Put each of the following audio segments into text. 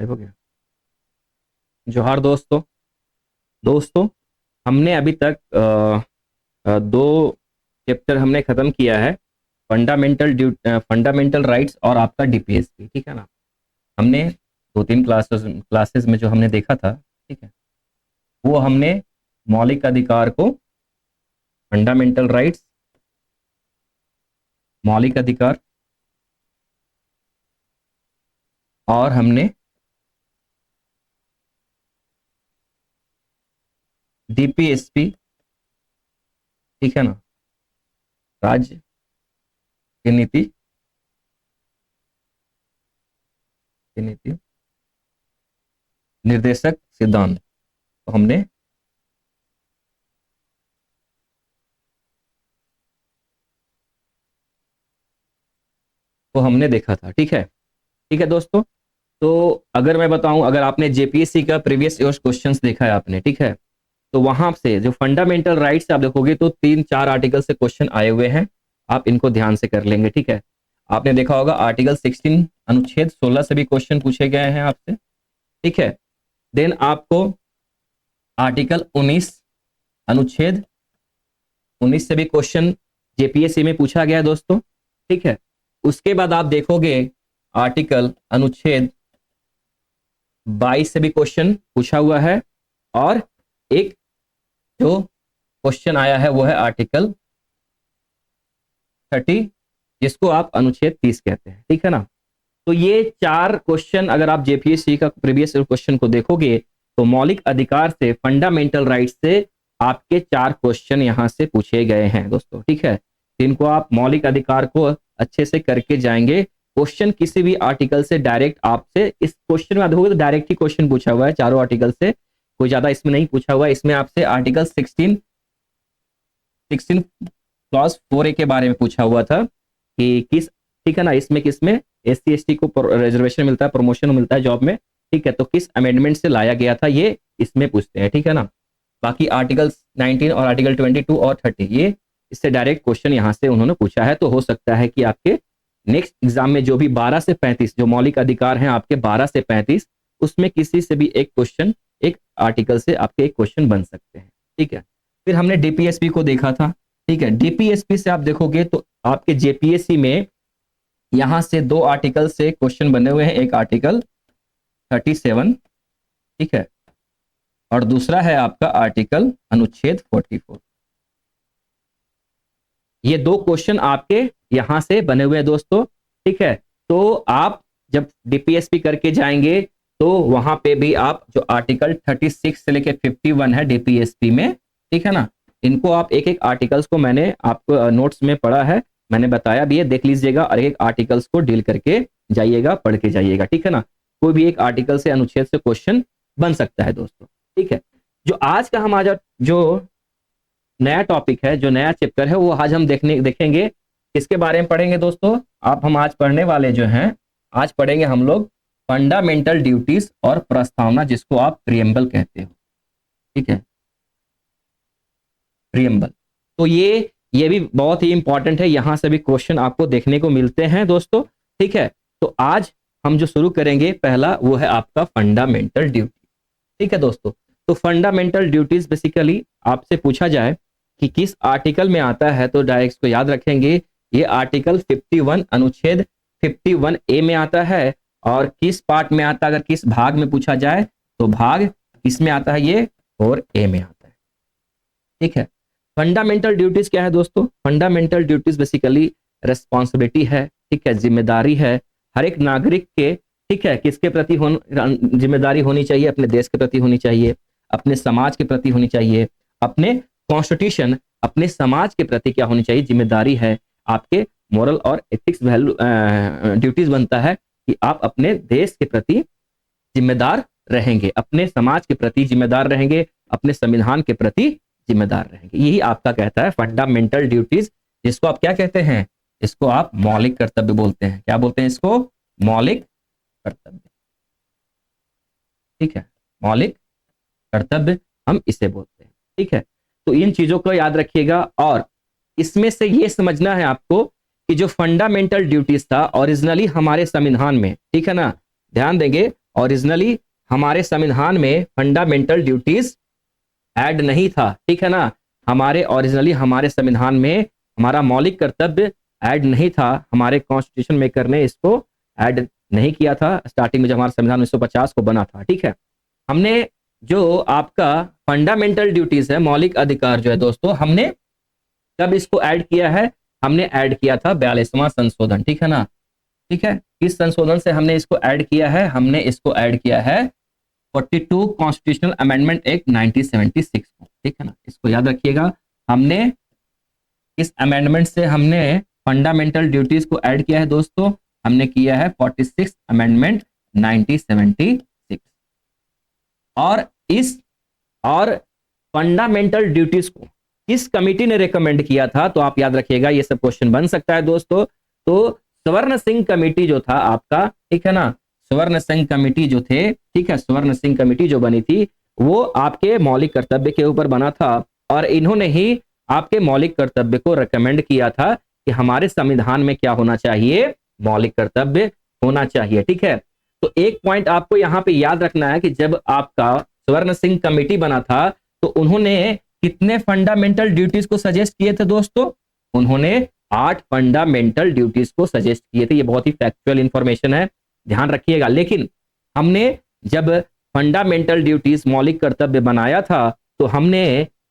हो गया। जोहार दोस्तों। हमने अभी तक दो चैप्टर हमने खत्म किया है, फंडामेंटल राइट्स और आपका डीपीएसपी, ठीक है ना। हमने 2-3 क्लासेस में जो हमने देखा था, ठीक है, वो हमने मौलिक अधिकार को, फंडामेंटल राइट्स, मौलिक अधिकार, और हमने डीपीएसपी, ठीक है ना, राज्य की नीति निर्देशक सिद्धांत तो हमने देखा था, ठीक है दोस्तों। तो अगर मैं बताऊं, अगर आपने जेपीएससी का प्रीवियस ईयर क्वेश्चंस देखा है आपने, ठीक है, तो वहां से जो फंडामेंटल राइट्स आप देखोगे तो 3-4 आर्टिकल से क्वेश्चन आए हुए हैं, आप इनको ध्यान से कर लेंगे, ठीक है। आपने देखा होगा आर्टिकल 16 अनुच्छेद 16 से भी क्वेश्चन पूछे गए हैं आपसे, ठीक है। देन आपको आर्टिकल 19 अनुच्छेद 19 से भी क्वेश्चन जेपीएससी में पूछा गया है दोस्तों, ठीक है। उसके बाद आप देखोगे आर्टिकल अनुच्छेद 22 से भी क्वेश्चन पूछा हुआ है, और एक जो क्वेश्चन आया है वो है आर्टिकल 30, जिसको आप अनुच्छेद 30 कहते हैं, ठीक है ना। तो ये 4 क्वेश्चन अगर आप जेपीएससी का प्रीवियस क्वेश्चन को देखोगे तो मौलिक अधिकार से, फंडामेंटल राइट से आपके 4 क्वेश्चन यहां से पूछे गए हैं दोस्तों, ठीक है। इनको आप मौलिक अधिकार को अच्छे से करके जाएंगे। क्वेश्चन किसी भी आर्टिकल से डायरेक्ट आपसे, इस क्वेश्चन में देखोगे तो डायरेक्ट ही क्वेश्चन पूछा हुआ है चारों आर्टिकल से, कोई ज्यादा इसमें नहीं पूछा हुआ है। इसमें आपसे आर्टिकल 16 क्लॉज 4A के बारे में पूछा हुआ था कि किस, ठीक है ना, इसमें किसमें एससी एसटी को रिजर्वेशन मिलता है, प्रमोशन मिलता है जॉब में, ठीक है, तो किस अमेंडमेंट से लाया गया था, ये इसमें पूछते हैं, ठीक है ना। बाकी आर्टिकल 19 और आर्टिकल 22 और 30 ये इससे डायरेक्ट क्वेश्चन यहां से उन्होंने पूछा है। तो हो सकता है कि आपके नेक्स्ट एग्जाम में जो भी 12 से 35 जो मौलिक अधिकार हैं आपके 12 से 35, उसमें किसी से भी एक क्वेश्चन, एक आर्टिकल से आपके एक क्वेश्चन बन सकते हैं, ठीक है। फिर हमने डीपीएसपी को देखा था, ठीक है। डीपीएसपी से आप देखोगे तो आपके जेपीएससी में यहां से 2 आर्टिकल से क्वेश्चन बने हुए हैं, एक आर्टिकल 37, ठीक है, और दूसरा है आपका आर्टिकल अनुच्छेद 44। ये 2 क्वेश्चन आपके यहां से बने हुए हैं दोस्तों, ठीक है। तो आप जब डीपीएसपी करके जाएंगे तो वहां पे भी आप जो आर्टिकल 36 से लेके 51 है डीपीएसपी में, ठीक है ना, इनको आप एक एक आर्टिकल्स को मैंने आपको नोट्स में पढ़ा है, मैंने बताया भी है, देख लीजिएगा और एक आर्टिकल्स को डील करके जाइएगा, पढ़ के जाइएगा, ठीक है ना। कोई भी एक आर्टिकल से, अनुच्छेद से क्वेश्चन बन सकता है दोस्तों, ठीक है। जो आज का हमारा जो नया टॉपिक है, जो नया चैप्टर है, वो आज हम देखेंगे किसके बारे में पढ़ेंगे दोस्तों। हम आज पढ़ने वाले जो हैं, आज पढ़ेंगे हम लोग फंडामेंटल ड्यूटीज और प्रस्तावना, जिसको आप प्रिएम्बल कहते हो, ठीक है, प्रिएम्बल। तो ये भी बहुत ही इंपॉर्टेंट है, यहां से भी क्वेश्चन आपको देखने को मिलते हैं दोस्तों, ठीक है। तो आज हम जो शुरू करेंगे पहला, वो है आपका फंडामेंटल ड्यूटी, ठीक है दोस्तों। तो फंडामेंटल ड्यूटीज बेसिकली आपसे पूछा जाए कि किस आर्टिकल में आता है, तो डायरेक्ट को याद रखेंगे, ये आर्टिकल 51 अनुच्छेद 51A में आता है। और किस पार्ट में आता है, अगर किस भाग में पूछा जाए तो भाग किसमें आता है, ये 4A में आता है, ठीक है। फंडामेंटल ड्यूटीज क्या है दोस्तों? फंडामेंटल ड्यूटीज बेसिकली रिस्पॉन्सिबिलिटी है, ठीक है, जिम्मेदारी है हर एक नागरिक के, ठीक है, किसके प्रति जिम्मेदारी होनी चाहिए, अपने देश के प्रति होनी चाहिए, अपने समाज के प्रति होनी चाहिए, अपने कॉन्स्टिट्यूशन, अपने समाज के प्रति क्या होनी चाहिए, जिम्मेदारी है। आपके मोरल और एथिक्स वैल्यू ड्यूटीज बनता है कि आप अपने देश के प्रति जिम्मेदार रहेंगे, अपने समाज के प्रति जिम्मेदार रहेंगे, अपने संविधान के प्रति जिम्मेदार रहेंगे। यही आपका कहता है फंडामेंटल ड्यूटीज, जिसको आप क्या कहते हैं, इसको आप मौलिक कर्तव्य बोलते हैं। क्या बोलते हैं इसको? मौलिक कर्तव्य, ठीक है, मौलिक कर्तव्य हम इसे बोलते हैं, ठीक है। तो इन चीजों को याद रखिएगा, और इसमें से ये समझना है आपको कि जो फंडामेंटल ड्यूटीज था ओरिजिनली हमारे संविधान में, ठीक है ना, ध्यान देंगे, ओरिजिनली हमारे संविधान में फंडामेंटल ड्यूटीज ऐड नहीं था, ठीक है ना। ओरिजिनली हमारे संविधान में हमारा मौलिक कर्तव्य ऐड नहीं था, हमारे कॉन्स्टिट्यूशन मेकर ने इसको ऐड नहीं किया था स्टार्टिंग में जब हमारा संविधान 1950 को बना था, ठीक है। हमने जो आपका फंडामेंटल ड्यूटीज है, मौलिक अधिकार जो है दोस्तों, हमने कब इसको ऐड किया है? हमने ऐड किया था 42वां संशोधन, ठीक है ना। ठीक है, किस संशोधन से हमने इसको ऐड किया है? हमने इसको ऐड किया है 42 कॉन्स्टिट्यूशनल अमेंडमेंट एक्ट 1976 को, ठीक है ना। इसको याद रखिएगा, हमने इस अमेंडमेंट से हमने फंडामेंटल ड्यूटीज को ऐड किया है दोस्तों। हमने किया है 46 अमेंडमेंट 1976। और फंडामेंटल ड्यूटीज को किस कमिटी ने रिकमेंड किया था? तो आप याद रखिएगा, ये सब क्वेश्चन बन सकता है दोस्तों। तो स्वर्ण सिंह कमेटी जो था आपका, ठीक है ना, स्वर्ण सिंह कमेटी जो थे, ठीक है, स्वर्ण सिंह कमेटी जो बनी थी वो आपके मौलिक कर्तव्य के ऊपर बना था और इन्होंने ही आपके मौलिक कर्तव्य को रिकमेंड किया था कि हमारे संविधान में क्या होना चाहिए? मौलिक कर्तव्य होना चाहिए, ठीक है। तो एक पॉइंट आपको यहाँ पे याद रखना है कि जब आपका स्वर्ण सिंह कमेटी बना था तो उन्होंने कितने फंडामेंटल ड्यूटीज को सजेस्ट किए थे दोस्तों? उन्होंने 8 फंडामेंटल ड्यूटीज को सजेस्ट किए थे। ये बहुत ही फैक्चुअल इंफॉर्मेशन है, ध्यान रखिएगा। लेकिन हमने जब फंडामेंटल ड्यूटीज मौलिक कर्तव्य बनाया था तो हमने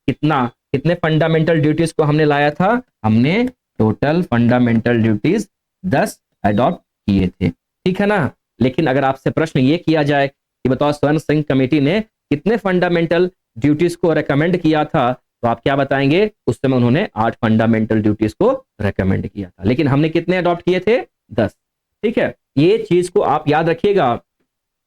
कितने फंडामेंटल ड्यूटीज को हमने लाया था? हमने टोटल फंडामेंटल ड्यूटीज 10 अडॉप्ट किए थे, ठीक है ना। लेकिन अगर आपसे प्रश्न ये किया जाए कि बताओ स्वर्ण सिंह कमेटी ने कितने फंडामेंटल ड्यूटीज को रेकमेंड किया था, तो आप क्या बताएंगे? उस समय उन्होंने 8 फंडामेंटल ड्यूटीज को रेकमेंड किया था, लेकिन हमने कितने अडॉप्ट किए थे? 10, ठीक है। ये चीज को आप याद रखिएगा।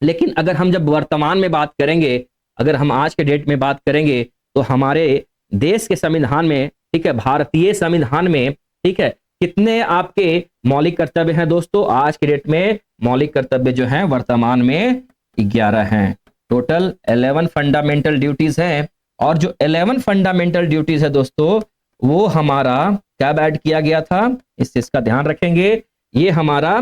लेकिन अगर हम जब वर्तमान में बात करेंगे, अगर हम आज के डेट में बात करेंगे तो हमारे देश के संविधान में, ठीक है, भारतीय संविधान में, ठीक है, कितने आपके मौलिक कर्तव्य हैं दोस्तों? आज के डेट में मौलिक कर्तव्य जो हैं वर्तमान में 11 हैं। टोटल 11 फंडामेंटल ड्यूटीज हैं और जो 11 फंडामेंटल ड्यूटीज है दोस्तों वो हमारा कब ऐड किया गया था? इस चीज का ध्यान रखेंगे। ये हमारा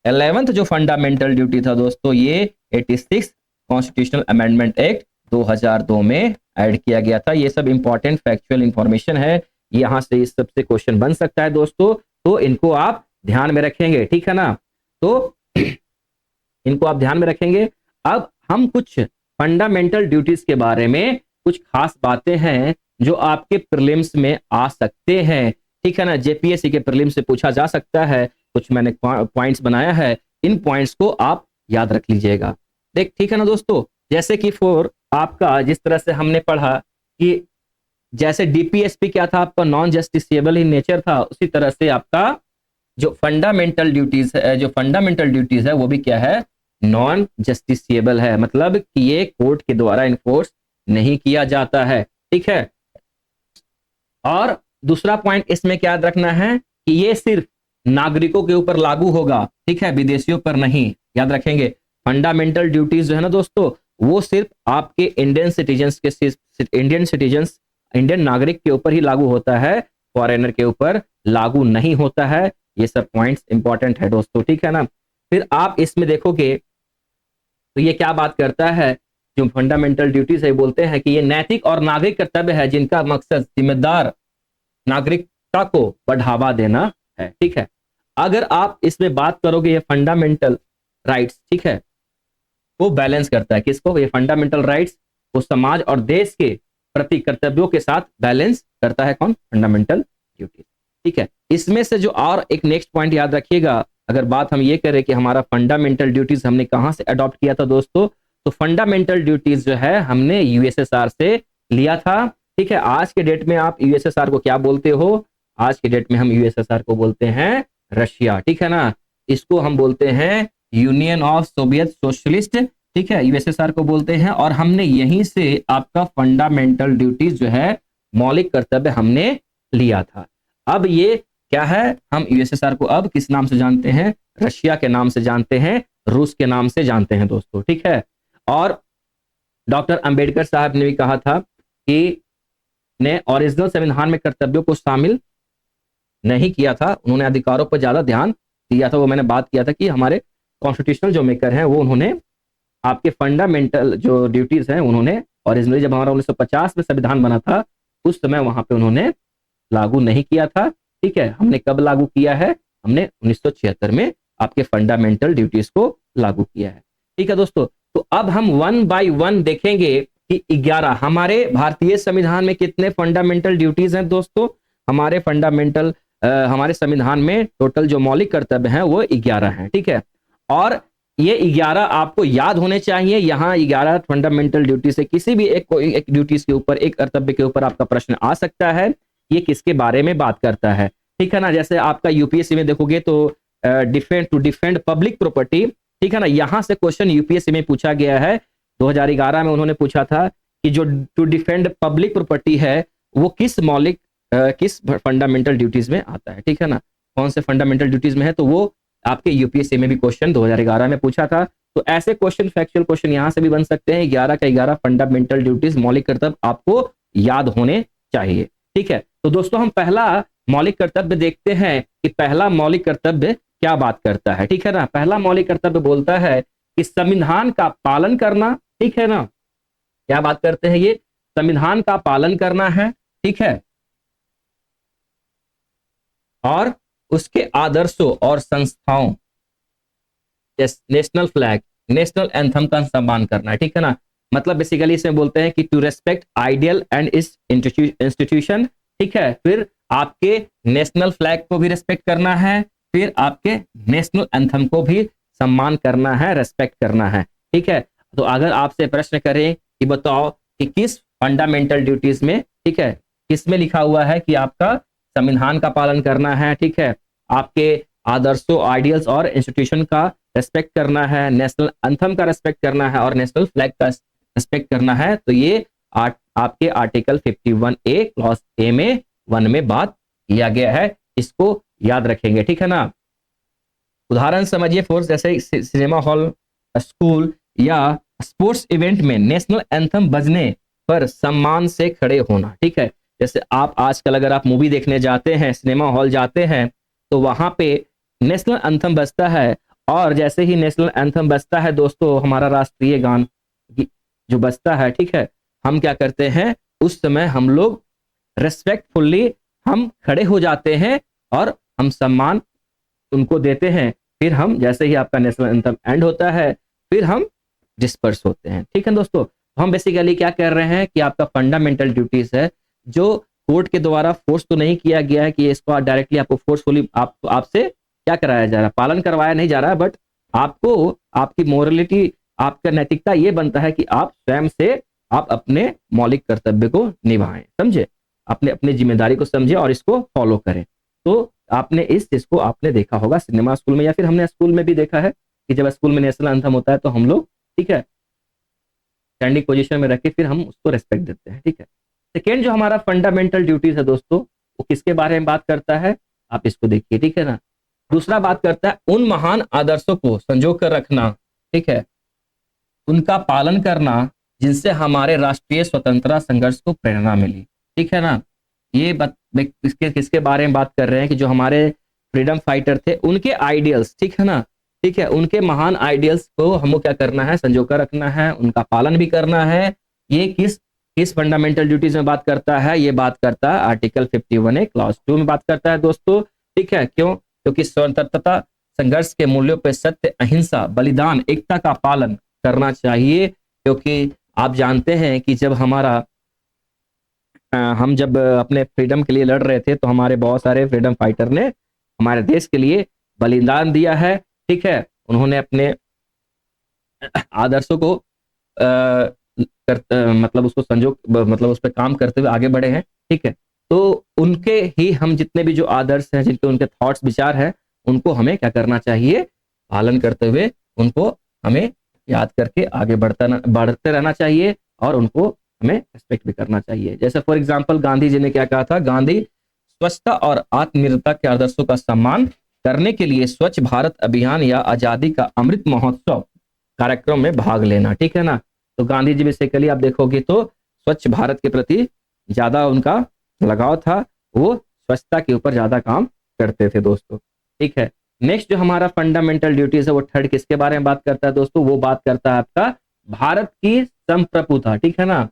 11th जो फंडामेंटल ड्यूटी था दोस्तों, ये 86 कॉन्स्टिट्यूशनल अमेंडमेंट एक्ट 2002 में ऐड किया गया था। ये सब इंपॉर्टेंट फैक्चुअल इंफॉर्मेशन है, यहां से इस सबसे क्वेश्चन बन सकता है दोस्तों, तो इनको आप ध्यान में रखेंगे, ठीक है ना। तो इनको आप ध्यान में रखेंगे। अब हम कुछ फंडामेंटल ड्यूटीज के बारे में कुछ खास बातें हैं जो आपके प्रीलिम्स में आ सकते हैं, ठीक है ना। जेपीएससी के प्रीलिम्स से पूछा जा सकता है। कुछ मैंने पॉइंट्स बनाया है, इन पॉइंट्स को आप याद रख लीजिएगा। ठीक है ना दोस्तों। जैसे कि फॉर आपका जिस तरह से हमने पढ़ा कि जैसे डीपीएसपी क्या था आपका, नॉन जस्टिसेबल इन नेचर था, उसी तरह से आपका जो फंडामेंटल ड्यूटीज है वो भी क्या है? नॉन जस्टिसेबल है, मतलब कि ये कोर्ट के द्वारा इन्फोर्स नहीं किया जाता है, ठीक है। और दूसरा पॉइंट इसमें क्या याद रखना है कि ये सिर्फ नागरिकों के ऊपर लागू होगा, ठीक है, विदेशियों पर नहीं। याद रखेंगे फंडामेंटल ड्यूटीज जो है ना दोस्तों, वो सिर्फ आपके इंडियन नागरिक के ऊपर ही लागू होता है, फॉरेनर के ऊपर लागू नहीं होता है। ये सब पॉइंट्स इंपॉर्टेंट है दोस्तों, ठीक है ना। फिर आप इसमें देखोगे तो ये क्या बात करता है, जो फंडामेंटल ड्यूटीज है बोलते हैं कि ये नैतिक और नागरिक कर्तव्य है जिनका मकसद जिम्मेदार नागरिकता को बढ़ावा देना है, ठीक है। अगर आप इसमें बात करोगे ये फंडामेंटल राइट्स, ठीक है, वो बैलेंस करता है किसको? ये फंडामेंटल राइट्स वो समाज और देश के प्रति कर्तव्यों के साथ बैलेंस करता है। कौन? फंडामेंटल ड्यूटी, ठीक है। इसमें से जो और एक नेक्स्ट पॉइंट याद रखिएगा, अगर बात हम ये करें कि हमारा फंडामेंटल ड्यूटीज हमने कहां से अडॉप्ट किया था दोस्तों, तो फंडामेंटल ड्यूटीज जो है हमने यूएसएसआर से लिया था, ठीक है। आज के डेट में आप यूएसएसआर को क्या बोलते हो? आज के डेट में हम यूएसएसआर को बोलते हैं रशिया, ठीक है ना। इसको हम बोलते हैं यूनियन ऑफ सोवियत सोशलिस्ट, ठीक है, यूएसएसआर को बोलते हैं। और हमने यहीं से आपका फंडामेंटल ड्यूटीज जो है मौलिक कर्तव्य हमने लिया था। अब ये क्या है? हम यूएसएसआर को अब किस नाम से जानते हैं? रशिया के नाम से जानते हैं, रूस के नाम से जानते हैं दोस्तों, ठीक है। और डॉक्टर अंबेडकर साहब ने भी कहा था कि ने ओरिजिनल संविधान में कर्तव्यों को शामिल नहीं किया था, उन्होंने अधिकारों पर ज्यादा ध्यान दिया था। वो मैंने बात किया था कि हमारे कॉन्स्टिट्यूशनल जो मेकर हैं वो उन्होंने आपके फंडामेंटल जो ड्यूटीज हैं उन्होंने ओरिजिनली जब हमारा 1950 में संविधान बना था उस समय वहां पे उन्होंने लागू नहीं किया था। ठीक है, हमने कब लागू किया है? हमने 1976 में आपके फंडामेंटल ड्यूटीज को लागू किया है। ठीक है दोस्तों, तो अब हम वन बाय वन देखेंगे कि 11 हमारे भारतीय संविधान में कितने फंडामेंटल ड्यूटीज हैं दोस्तों। हमारे संविधान में टोटल जो मौलिक कर्तव्य हैं वो 11 हैं। ठीक है, और ये 11 आपको याद होने चाहिए। यहाँ 11 फंडामेंटल ड्यूटी से किसी भी एक ड्यूटीज के ऊपर, एक कर्तव्य के ऊपर आपका प्रश्न आ सकता है। ये किसके बारे में बात करता है? ठीक है ना, जैसे आपका यूपीएससी में देखोगे तो डिफेंड पब्लिक प्रॉपर्टी, ठीक है ना, यहां से क्वेश्चन यूपीएससी में पूछा गया है। 2011 में उन्होंने पूछा था कि जो टू डिफेंड पब्लिक प्रॉपर्टी है वो किस फंडामेंटल ड्यूटीज में आता है। ठीक है ना, कौन से फंडामेंटल ड्यूटीज में है, तो वो आपके यूपीएससी में भी क्वेश्चन 2011 में पूछा था। तो ऐसे क्वेश्चन, फैक्चुअल क्वेश्चन यहां से भी बन सकते हैं। 11 का 11 फंडामेंटल ड्यूटीज, मौलिक कर्तव्य आपको याद होने चाहिए। ठीक है, तो दोस्तों हम पहला मौलिक कर्तव्य देखते हैं कि पहला मौलिक कर्तव्य क्या बात करता है। ठीक है ना, पहला मौलिक कर्तव्य बोलता है कि संविधान का पालन करना। ठीक है ना, क्या बात करते हैं ये? संविधान का पालन करना है। ठीक है, और उसके आदर्शों और संस्थाओं, नेशनल फ्लैग, नेशनल एंथम का सम्मान करना है। ठीक है ना, मतलब बेसिकली इसमें बोलते हैं कि टू रेस्पेक्ट आइडियल एंड इस इंस्टीट्यूशन। ठीक है, फिर आपके नेशनल फ्लैग को भी रेस्पेक्ट करना है, फिर आपके नेशनल एंथम को भी सम्मान करना है, रेस्पेक्ट करना है। ठीक है, तो अगर आपसे प्रश्न करें कि बताओ कि किस फंडामेंटल ड्यूटीज में, ठीक है, किस में लिखा हुआ है कि आपका संविधान का पालन करना है, ठीक है, आपके आदर्शों, आइडियल्स और इंस्टीट्यूशन का रेस्पेक्ट करना है, नेशनल एंथम का रेस्पेक्ट करना है और नेशनल फ्लैग का रेस्पेक्ट करना है, तो ये आपके आर्टिकल 51A क्लॉज ए में 1 में बात किया गया है। इसको याद रखेंगे। ठीक है ना, उदाहरण समझिए, फोर्स जैसे सिनेमा हॉल, स्कूल या स्पोर्ट्स इवेंट में नेशनल एंथम बजने पर सम्मान से खड़े होना। ठीक है, जैसे आप आजकल अगर आप मूवी देखने जाते हैं, सिनेमा हॉल जाते हैं, तो वहां पे नेशनल एंथम बजता है, और जैसे ही नेशनल एंथम बजता है दोस्तों, हमारा राष्ट्रीय गान जो बजता है, ठीक है, हम क्या करते हैं, उस समय हम लोग रेस्पेक्टफुल्ली हम खड़े हो जाते हैं और हम सम्मान उनको देते हैं। फिर हम, जैसे ही आपका नेशनल एंथम एंड होता है, फिर हम डिस्पर्स होते हैं। ठीक है दोस्तों, तो हम बेसिकली क्या कर रहे हैं कि आपका फंडामेंटल ड्यूटीज है, जो कोर्ट के द्वारा फोर्स तो नहीं किया गया है कि इसको डायरेक्टली आपको फोर्सफुली आपसे क्या कराया जा रहा है, पालन करवाया नहीं जा रहा है, बट आपको, आपकी मोरलिटी, आपका नैतिकता ये बनता है कि आप स्वयं से आप अपने मौलिक कर्तव्य को निभाएं, समझे, अपने जिम्मेदारी को समझे और इसको फॉलो करें। तो आपने इस चीज को आपने देखा होगा सिनेमा स्कूल में, या फिर हमने स्कूल में भी देखा है कि जब स्कूल में नेशनल एंथम होता है तो हम लोग, ठीक है, स्टैंडिंग पोजीशन में रख के फिर हम उसको रेस्पेक्ट देते हैं। ठीक है, सेकेंड जो हमारा फंडामेंटल ड्यूटीज है दोस्तों, वो किसके बारे में बात करता है, आप इसको देखिए। ठीक है ना, दूसरा बात करता है उन महान आदर्शों को संजो कर रखना, ठीक है, उनका पालन करना जिनसे हमारे राष्ट्रीय स्वतंत्रता संघर्ष को प्रेरणा मिली। ठीक है ना, ये किसके बारे में बात कर रहे हैं कि जो हमारे फ्रीडम फाइटर थे, उनके आइडियल्स, ठीक है ना, ठीक है, उनके महान आइडियल्स को हमको क्या करना है, संजोकर रखना है, उनका पालन भी करना है। ये किस फंडामेंटल ड्यूटीज में बात करता है, ये बात करता है आर्टिकल 51A क्लॉज 2 में बात करता है दोस्तों। ठीक है, क्यों? क्योंकि स्वतंत्रता संघर्ष के मूल्यों पर सत्य, अहिंसा, बलिदान, एकता का पालन करना चाहिए। क्योंकि आप जानते हैं कि जब हम जब अपने फ्रीडम के लिए लड़ रहे थे, तो हमारे बहुत सारे फ्रीडम फाइटर ने हमारे देश के लिए बलिदान दिया है। ठीक है, उन्होंने अपने आदर्शों को मतलब उसको मतलब उस पर काम करते हुए आगे बढ़े हैं। ठीक है, तो उनके ही हम जितने भी जो आदर्श हैं, जिनके उनके थॉट्स, विचार हैं, उनको हमें क्या करना चाहिए, पालन करते हुए उनको हमें याद करके आगे बढ़ते रहना चाहिए और उनको हमें रिस्पेक्ट भी करना चाहिए। जैसे फॉर एग्जांपल गांधी जी ने क्या कहा था, गांधी स्वच्छता और आत्मनिर्भरता के आदर्शों का सम्मान करने के लिए स्वच्छ भारत अभियान या आजादी का अमृत महोत्सव कार्यक्रम में भाग लेना। ठीक है ना, तो गांधी जी बेसिकली आप देखोगे तो स्वच्छ भारत के प्रति ज्यादा उनका लगाव था, वो स्वच्छता के ऊपर ज्यादा काम करते थे दोस्तों। ठीक है, नेक्स्ट जो हमारा फंडामेंटल ड्यूटीज है वो थर्ड किसके बारे में बात करता है दोस्तों, वो बात करता है आपका भारत की संप्रभुता, ठीक है ना।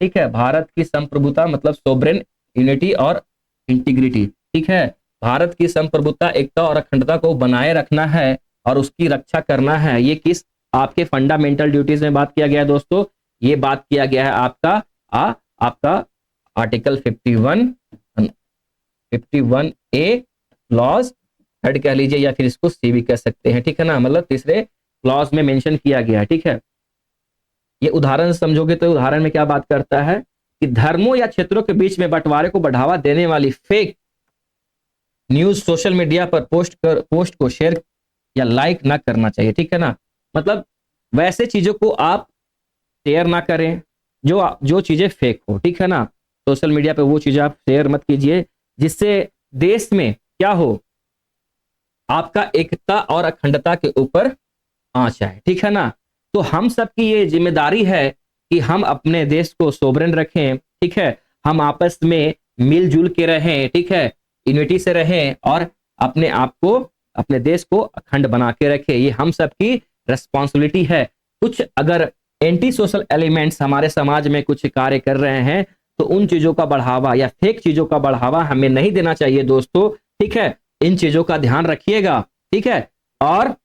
ठीक है, भारत की संप्रभुता मतलब सोवरेन यूनिटी और इंटीग्रिटी, ठीक है। भारत की संप्रभुता, एकता और अखंडता को बनाए रखना है और उसकी रक्षा करना है। ये किस आपके फंडामेंटल ड्यूटीज में बात किया गया है दोस्तों, ये बात किया गया है आपका आपका आर्टिकल 51 ए क्लॉज थर्ड कह लीजिए या फिर इसको सी भी कह सकते हैं, ठीक है ना। मतलब तीसरे क्लॉज में मेंशन किया गया है, ठीक है। ये उदाहरण समझोगे तो उदाहरण में क्या बात करता है कि धर्मों या क्षेत्रों के बीच में बंटवारे को बढ़ावा देने वाली फेक न्यूज सोशल मीडिया पर पोस्ट को शेयर या लाइक ना करना चाहिए, ठीक है ना। मतलब वैसे चीजों को आप शेयर ना करें जो चीजें फेक हो, ठीक है ना। सोशल मीडिया पे वो चीजें आप शेयर मत कीजिए जिससे देश में क्या हो, आपका एकता और अखंडता के ऊपर आंच आए, ठीक है ना। तो हम सबकी ये जिम्मेदारी है कि हम अपने देश को सोवरेन रखें, ठीक है। हम आपस में मिलजुल के रहें, ठीक है, यूनिटी से रहें और अपने आप को अपने देश को अखंड बना के रखें। ये हम सबकी रिस्पॉन्सिबिलिटी है। कुछ अगर एंटी सोशल एलिमेंट्स हमारे समाज में कुछ कार्य कर रहे हैं तो उन चीजों का बढ़ावा या फेक चीजों का बढ़ावा हमें नहीं देना चाहिए दोस्तों, ठीक है। इन चीजों का ध्यान रखिएगा, ठीक है। और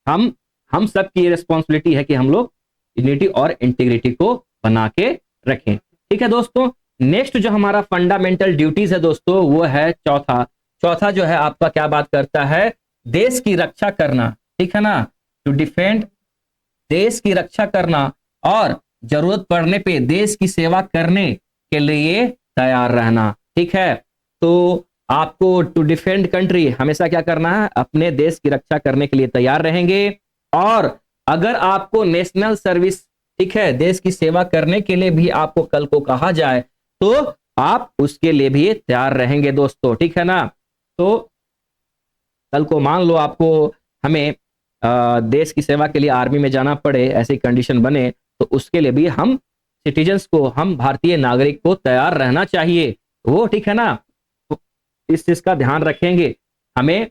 हम सबकी ये रिस्पॉन्सिबिलिटी है कि हम लोग यूनिटी और इंटीग्रिटी को बना के रखें, ठीक है दोस्तों। नेक्स्ट जो हमारा फंडामेंटल ड्यूटीज है दोस्तों वो है चौथा जो है आपका क्या बात करता है, देश की रक्षा करना, ठीक है ना। टू डिफेंड, देश की रक्षा करना और जरूरत पड़ने पे देश की सेवा करने के लिए तैयार रहना, ठीक है। तो आपको टू डिफेंड कंट्री हमेशा क्या करना है, अपने देश की रक्षा करने के लिए तैयार रहेंगे। और अगर आपको नेशनल सर्विस, ठीक है, देश की सेवा करने के लिए भी आपको कल को कहा जाए तो आप उसके लिए भी तैयार रहेंगे दोस्तों, ठीक है ना। तो कल को मान लो आपको हमें देश की सेवा के लिए आर्मी में जाना पड़े, ऐसी कंडीशन बने तो उसके लिए भी हम सिटीजन्स को, हम भारतीय नागरिक को तैयार रहना चाहिए वो, ठीक है ना। तो इस चीज का ध्यान रखेंगे। हमें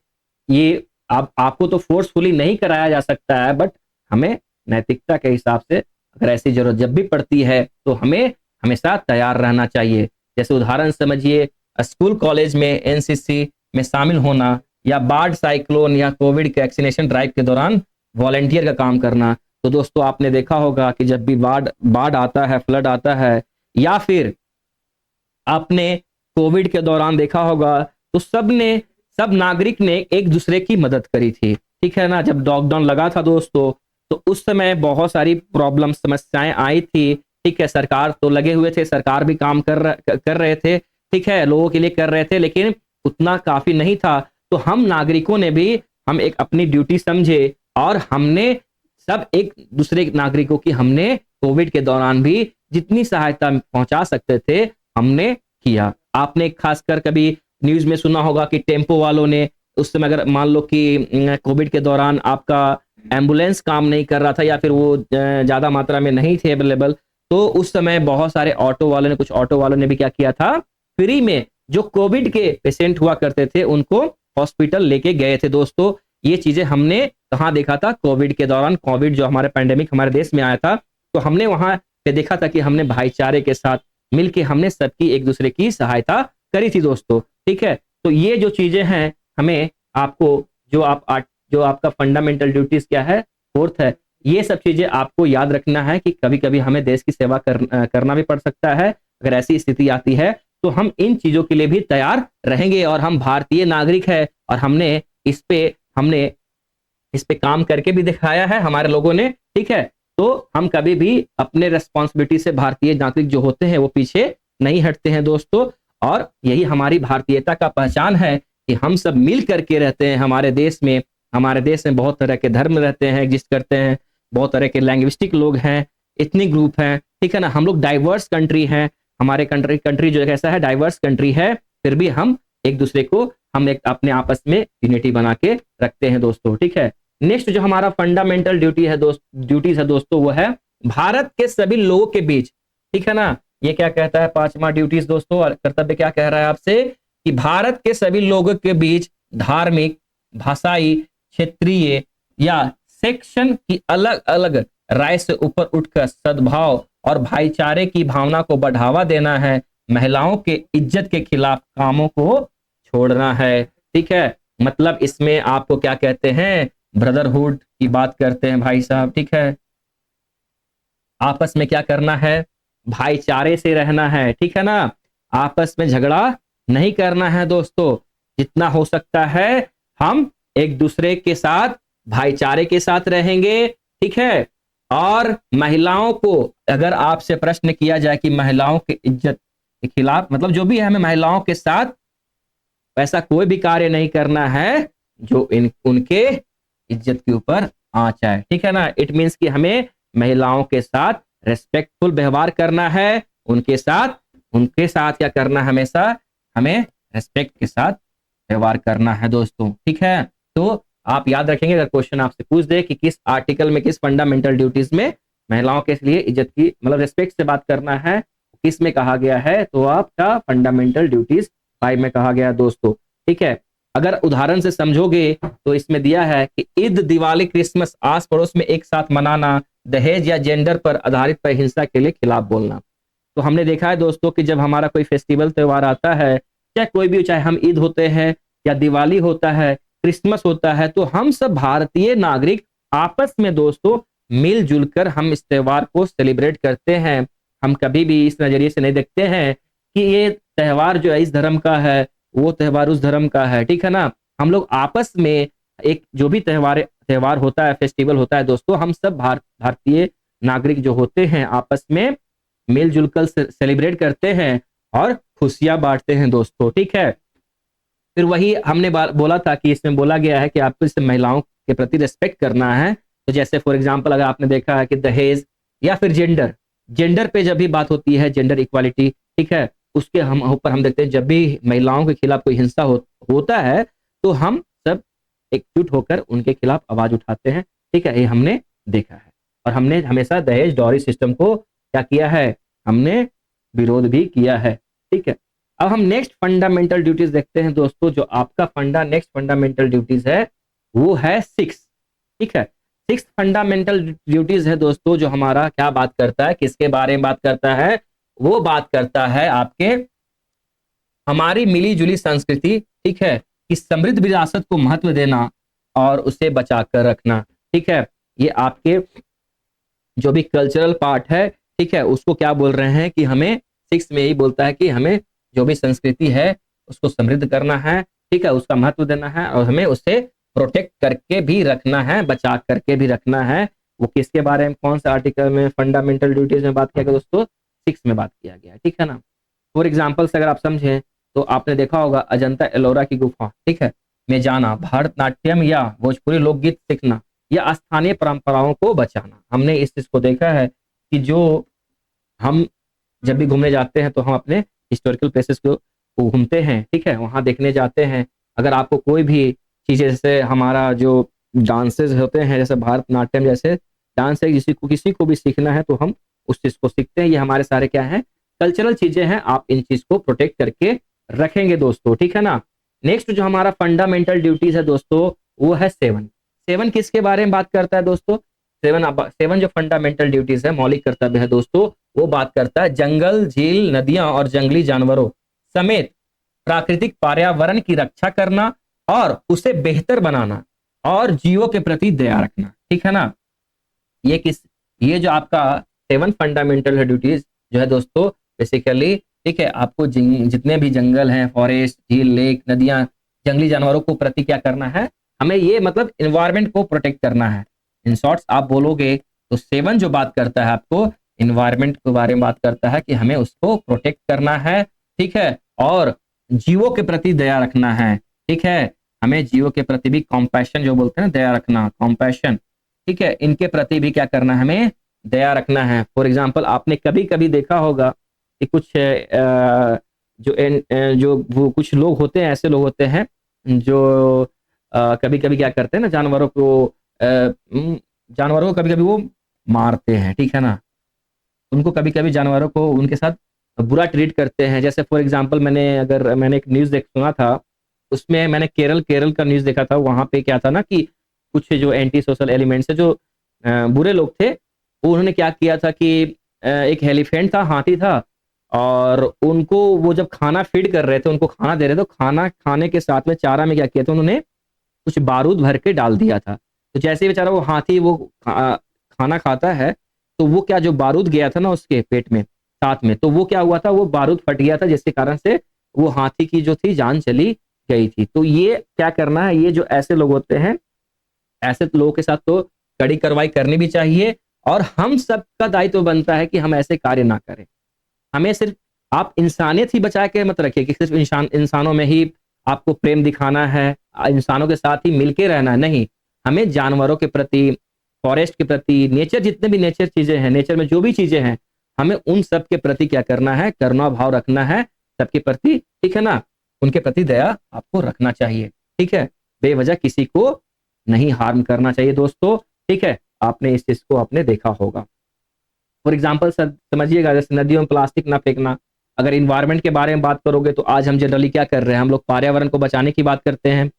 ये आपको तो फोर्सफुली नहीं कराया जा सकता है, बट हमें नैतिकता के हिसाब से अगर ऐसी जरूरत जब भी पड़ती है तो हमें हमेशा तैयार रहना चाहिए। जैसे उदाहरण समझिए, स्कूल कॉलेज में एनसीसी में शामिल होना या बाढ़, साइक्लोन या कोविड वैक्सीनेशन ड्राइव के दौरान वॉलंटियर का काम करना। तो दोस्तों आपने देखा होगा कि जब भी बाढ़ आता है, फ्लड आता है, या फिर आपने कोविड के दौरान देखा होगा तो सब नागरिक ने एक दूसरे की मदद करी थी, ठीक है ना। जब लॉकडाउन लगा था दोस्तों तो उस समय बहुत सारी प्रॉब्लम, समस्याएं आई थी, ठीक है। सरकार तो लगे हुए थे, सरकार भी काम कर रहे थे, ठीक है, लोगों के लिए कर रहे थे, लेकिन उतना काफी नहीं था। तो हम नागरिकों ने भी हम एक अपनी ड्यूटी समझे और हमने सब एक दूसरे नागरिकों की हमने कोविड के दौरान भी जितनी सहायता पहुंचा सकते थे हमने किया। आपने खासकर कभी न्यूज में सुना होगा कि टेम्पो वालों ने उस समय, अगर मान लो कि कोविड के दौरान आपका एम्बुलेंस काम नहीं कर रहा था या फिर वो ज्यादा मात्रा में नहीं थे अवेलेबल, तो उस समय बहुत सारे कुछ ऑटो वालों ने भी क्या किया था, फ्री में जो कोविड के पेशेंट हुआ करते थे उनको हॉस्पिटल लेके गए थे दोस्तों। ये चीजें हमने कहाँ देखा था, कोविड के दौरान। कोविड जो हमारे पैंडेमिक हमारे देश में आया था तो हमने वहां पे देखा था कि हमने भाईचारे के साथ मिलके हमने सबकी एक दूसरे की सहायता करी थी दोस्तों, ठीक है। तो ये जो चीजें हैं हमें आपको जो आपका फंडामेंटल ड्यूटीज क्या है, फोर्थ है, ये सब चीजें आपको याद रखना है कि कभी कभी हमें देश की सेवा करना भी पड़ सकता है। अगर ऐसी स्थिति आती है तो हम इन चीजों के लिए भी तैयार रहेंगे और हम भारतीय नागरिक है और हमने इस पे काम करके भी दिखाया है हमारे लोगों ने, ठीक है। तो हम कभी भी अपने रेस्पॉन्सिबिलिटी से भारतीय नागरिक जो होते हैं वो पीछे नहीं हटते हैं दोस्तों। और यही हमारी भारतीयता का पहचान है कि हम सब मिल करके रहते हैं हमारे देश में। हमारे देश में बहुत तरह के धर्म रहते हैं, एग्जिस्ट करते हैं, बहुत तरह के लैंग्विस्टिक लोग हैं, इतनी ग्रुप हैं, ठीक है ना। हम लोग डाइवर्स कंट्री हैं, हमारे कंट्री जो ऐसा है डाइवर्स कंट्री है, फिर भी हम एक दूसरे को हम एक अपने आपस में यूनिटी बना के रखते हैं दोस्तों, ठीक है। नेक्स्ट जो हमारा फंडामेंटल ड्यूटीज है दोस्तों वो है भारत के सभी लोगों के बीच, ठीक है ना। ये क्या कहता है, पांचवा ड्यूटीज दोस्तों, और कर्तव्य क्या कह रहा है आपसे कि भारत के सभी लोगों के बीच धार्मिक, भाषाई, क्षेत्रीय या सेक्शन की अलग अलग राय से ऊपर उठकर सद्भाव और भाईचारे की भावना को बढ़ावा देना है, महिलाओं के इज्जत के खिलाफ कामों को छोड़ना है। ठीक है, मतलब इसमें आपको क्या कहते हैं, ब्रदरहुड की बात करते हैं भाई साहब। ठीक है, आपस में क्या करना है, भाईचारे से रहना है। ठीक है ना, आपस में झगड़ा नहीं करना है दोस्तों, जितना हो सकता है हम एक दूसरे के साथ भाईचारे के साथ रहेंगे। ठीक है, और महिलाओं को, अगर आपसे प्रश्न किया जाए कि महिलाओं की इज्जत के खिलाफ, मतलब जो भी है, हमें महिलाओं के साथ ऐसा कोई भी कार्य नहीं करना है जो उनके इज्जत के ऊपर आंच आए। ठीक है ना, इट मीन्स कि हमें महिलाओं के साथ रेस्पेक्टफुल व्यवहार करना है, उनके साथ क्या करना है, हमेशा हमें रेस्पेक्ट के साथ व्यवहार करना है दोस्तों। ठीक है, तो आप याद रखेंगे, अगर क्वेश्चन आपसे पूछ दे कि किस आर्टिकल में, किस फंडामेंटल ड्यूटीज में महिलाओं के लिए इज्जत की, मतलब रेस्पेक्ट से बात करना है, किस में कहा गया है, तो आपका फंडामेंटल ड्यूटीज 5 में कहा गया है दोस्तों। ठीक है, अगर उदाहरण से समझोगे तो इसमें दिया है कि ईद, दिवाली, क्रिसमस आस पड़ोस में एक साथ मनाना, दहेज या जेंडर पर आधारित पर हिंसा के लिए खिलाफ बोलना। तो हमने देखा है दोस्तों कि जब हमारा कोई फेस्टिवल त्योहार आता है, चाहे कोई भी, चाहे हम ईद होते हैं या दिवाली होता है, क्रिसमस होता है, तो हम सब भारतीय नागरिक आपस में दोस्तों मिलजुल कर हम इस त्योहार को सेलिब्रेट करते हैं। हम कभी भी इस नजरिए से नहीं देखते हैं कि ये त्योहार जो है इस धर्म का है, वो त्योहार उस धर्म का है। ठीक है ना, हम लोग आपस में एक जो भी त्योहार होता है, फेस्टिवल होता है दोस्तों, हम सब भारतीय नागरिक जो होते हैं आपस में मिलजुल कर सेलिब्रेट करते हैं और खुशियां बांटते हैं दोस्तों। ठीक है, फिर वही हमने बोला था कि इसमें बोला गया है कि आपको इस महिलाओं के प्रति रेस्पेक्ट करना है। तो जैसे फॉर एग्जांपल अगर आपने देखा है कि दहेज या फिर जेंडर पे जब भी बात होती है, जेंडर इक्वालिटी, ठीक है, उसके हम ऊपर हम देखते हैं जब भी महिलाओं के खिलाफ कोई हिंसा होता है तो हम सब एकजुट होकर उनके खिलाफ आवाज उठाते हैं। ठीक है, ये हमने देखा है, और हमने हमेशा दहेज डॉरी सिस्टम को क्या किया है, हमने विरोध भी किया है। ठीक है, अब हम नेक्स्ट फंडामेंटल ड्यूटीज देखते हैं दोस्तों। जो आपका नेक्स्ट फंडामेंटल ड्यूटीज है वो है 6। ठीक है, 6 फंडामेंटल ड्यूटीज है दोस्तों, जो हमारा क्या बात करता है, किसके बारे में बात करता है, वो बात करता है आपके हमारी मिली जुली संस्कृति, ठीक है, कि समृद्ध विरासत को महत्व देना और उसे बचा कर रखना। ठीक है, ये आपके जो भी कल्चरल पार्ट है, ठीक है, उसको क्या बोल रहे हैं कि हमें 6 में यही बोलता है कि हमें जो भी संस्कृति है उसको समृद्ध करना है। ठीक है, उसका महत्व देना है और हमें उसे प्रोटेक्ट करके भी रखना है, बचा करके भी रखना है। वो किसके बारे में, कौन सा आर्टिकल में, फंडामेंटल ड्यूटीज में बात किया गया दोस्तों, 6 में बात किया गया है। ठीक है ना, फॉर एग्जाम्पल से अगर आप समझें तो आपने देखा होगा अजंता एलोरा की गुफा, ठीक है, में जाना, भारतनाट्यम या भोजपुरी लोकगीत सीखना या स्थानीय परंपराओं को बचाना। हमने इस चीज को देखा है कि जो हम जब भी घूमने जाते हैं तो हम अपने हिस्टोरिकल प्लेसेस को घूमते हैं। ठीक है, वहां देखने जाते हैं। अगर आपको कोई भी चीजें, जैसे हमारा जो डांसेस होते हैं, जैसे भारतनाट्यम जैसे डांस है, किसी को भी सीखना है तो हम उस चीज को सीखते हैं। ये हमारे सारे क्या है, कल्चरल चीजें हैं। आप इन चीज को प्रोटेक्ट करके रखेंगे दोस्तों। ठीक है ना, नेक्स्ट जो हमारा फंडामेंटल ड्यूटीज है दोस्तों वो है 7 किसके बारे में बात करता है दोस्तों, 7 जो फंडामेंटल ड्यूटीज है, मौलिक कर्तव्य है दोस्तों, वो बात करता है जंगल, झील, नदियां और जंगली जानवरों समेत प्राकृतिक पर्यावरण की रक्षा करना और उसे बेहतर बनाना और जीवों के प्रति दया रखना। ठीक है ना, ये जो आपका 7 फंडामेंटल ड्यूटीज जो है दोस्तों, बेसिकली, ठीक है, आपको जितने भी जंगल हैं, फॉरेस्ट, झील, लेक, नदियां, जंगली जानवरों को प्रति क्या करना है, हमें ये मतलब इन्वायरमेंट को प्रोटेक्ट करना है। इन शॉर्ट्स आप बोलोगे तो 7 जो बात करता है आपको इन्वायरमेंट के बारे में बात करता है कि हमें उसको प्रोटेक्ट करना है। ठीक है, और जीवों के प्रति दया रखना है। ठीक है, हमें जीवों के प्रति भी कॉम्पैशन जो बोलते हैं ना, दया रखना, कॉम्पैशन, ठीक है, इनके प्रति भी क्या करना है, हमें दया रखना है। फॉर एग्जाम्पल आपने कभी कभी देखा होगा कि कुछ जो वो कुछ लोग होते हैं, ऐसे लोग होते हैं जो कभी कभी क्या करते हैं ना, जानवरों को कभी कभी वो मारते हैं। ठीक है ना, उनको कभी कभी जानवरों को उनके साथ बुरा ट्रीट करते हैं। जैसे फॉर एग्जांपल मैंने एक न्यूज़ सुना था, उसमें मैंने केरल का न्यूज देखा था, वहां पे क्या था ना कि कुछ जो एंटी सोशल एलिमेंट्स है, जो बुरे लोग थे, वो उन्होंने क्या किया था कि एक एलिफेंट था, हाथी था, और उनको वो जब खाना फीड कर रहे थे, उनको खाना दे रहे थे, तो खाना खाने के साथ में चारा में क्या किया था, उन्होंने कुछ बारूद भर के डाल दिया था। तो जैसे ही बेचारा वो हाथी वो खाना खाता है, तो वो क्या, जो बारूद गया था ना उसके पेट में साथ में, तो वो क्या हुआ था, वो बारूद फट गया था, जिसके कारण से वो हाथी की जो थी जान चली गई थी। तो ये क्या करना है, ये जो ऐसे लोग होते हैं, ऐसे लोगों के साथ तो कड़ी कार्रवाई करनी भी चाहिए, और हम सबका दायित्व बनता है कि हम ऐसे कार्य ना करें। हमें सिर्फ, आप इंसानियत ही बचा के मत रखिए कि सिर्फ इंसानों में ही आपको प्रेम दिखाना है, इंसानों के साथ ही मिलके रहना है, नहीं। हमें जानवरों के प्रति, फॉरेस्ट के प्रति, नेचर, जितने भी नेचर चीजें हैं, नेचर में जो भी चीजें हैं, हमें उन सब के प्रति क्या करना है, करुणा भाव रखना है सबके प्रति, ठीक है ना। उनके प्रति दया आपको रखना चाहिए, ठीक है। बेवजह किसी को नहीं हार्म करना चाहिए दोस्तों, ठीक है। आपने इस चीज को आपने देखा होगा। फॉर एग्जाम्पल समझिएगा, जैसे नदियों में प्लास्टिक ना फेंकना। अगर इन्वायरमेंट के बारे में बात करोगे तो आज हम जनरली क्या कर रहे हैं, हम लोग पर्यावरण को बचाने की बात करते हैं,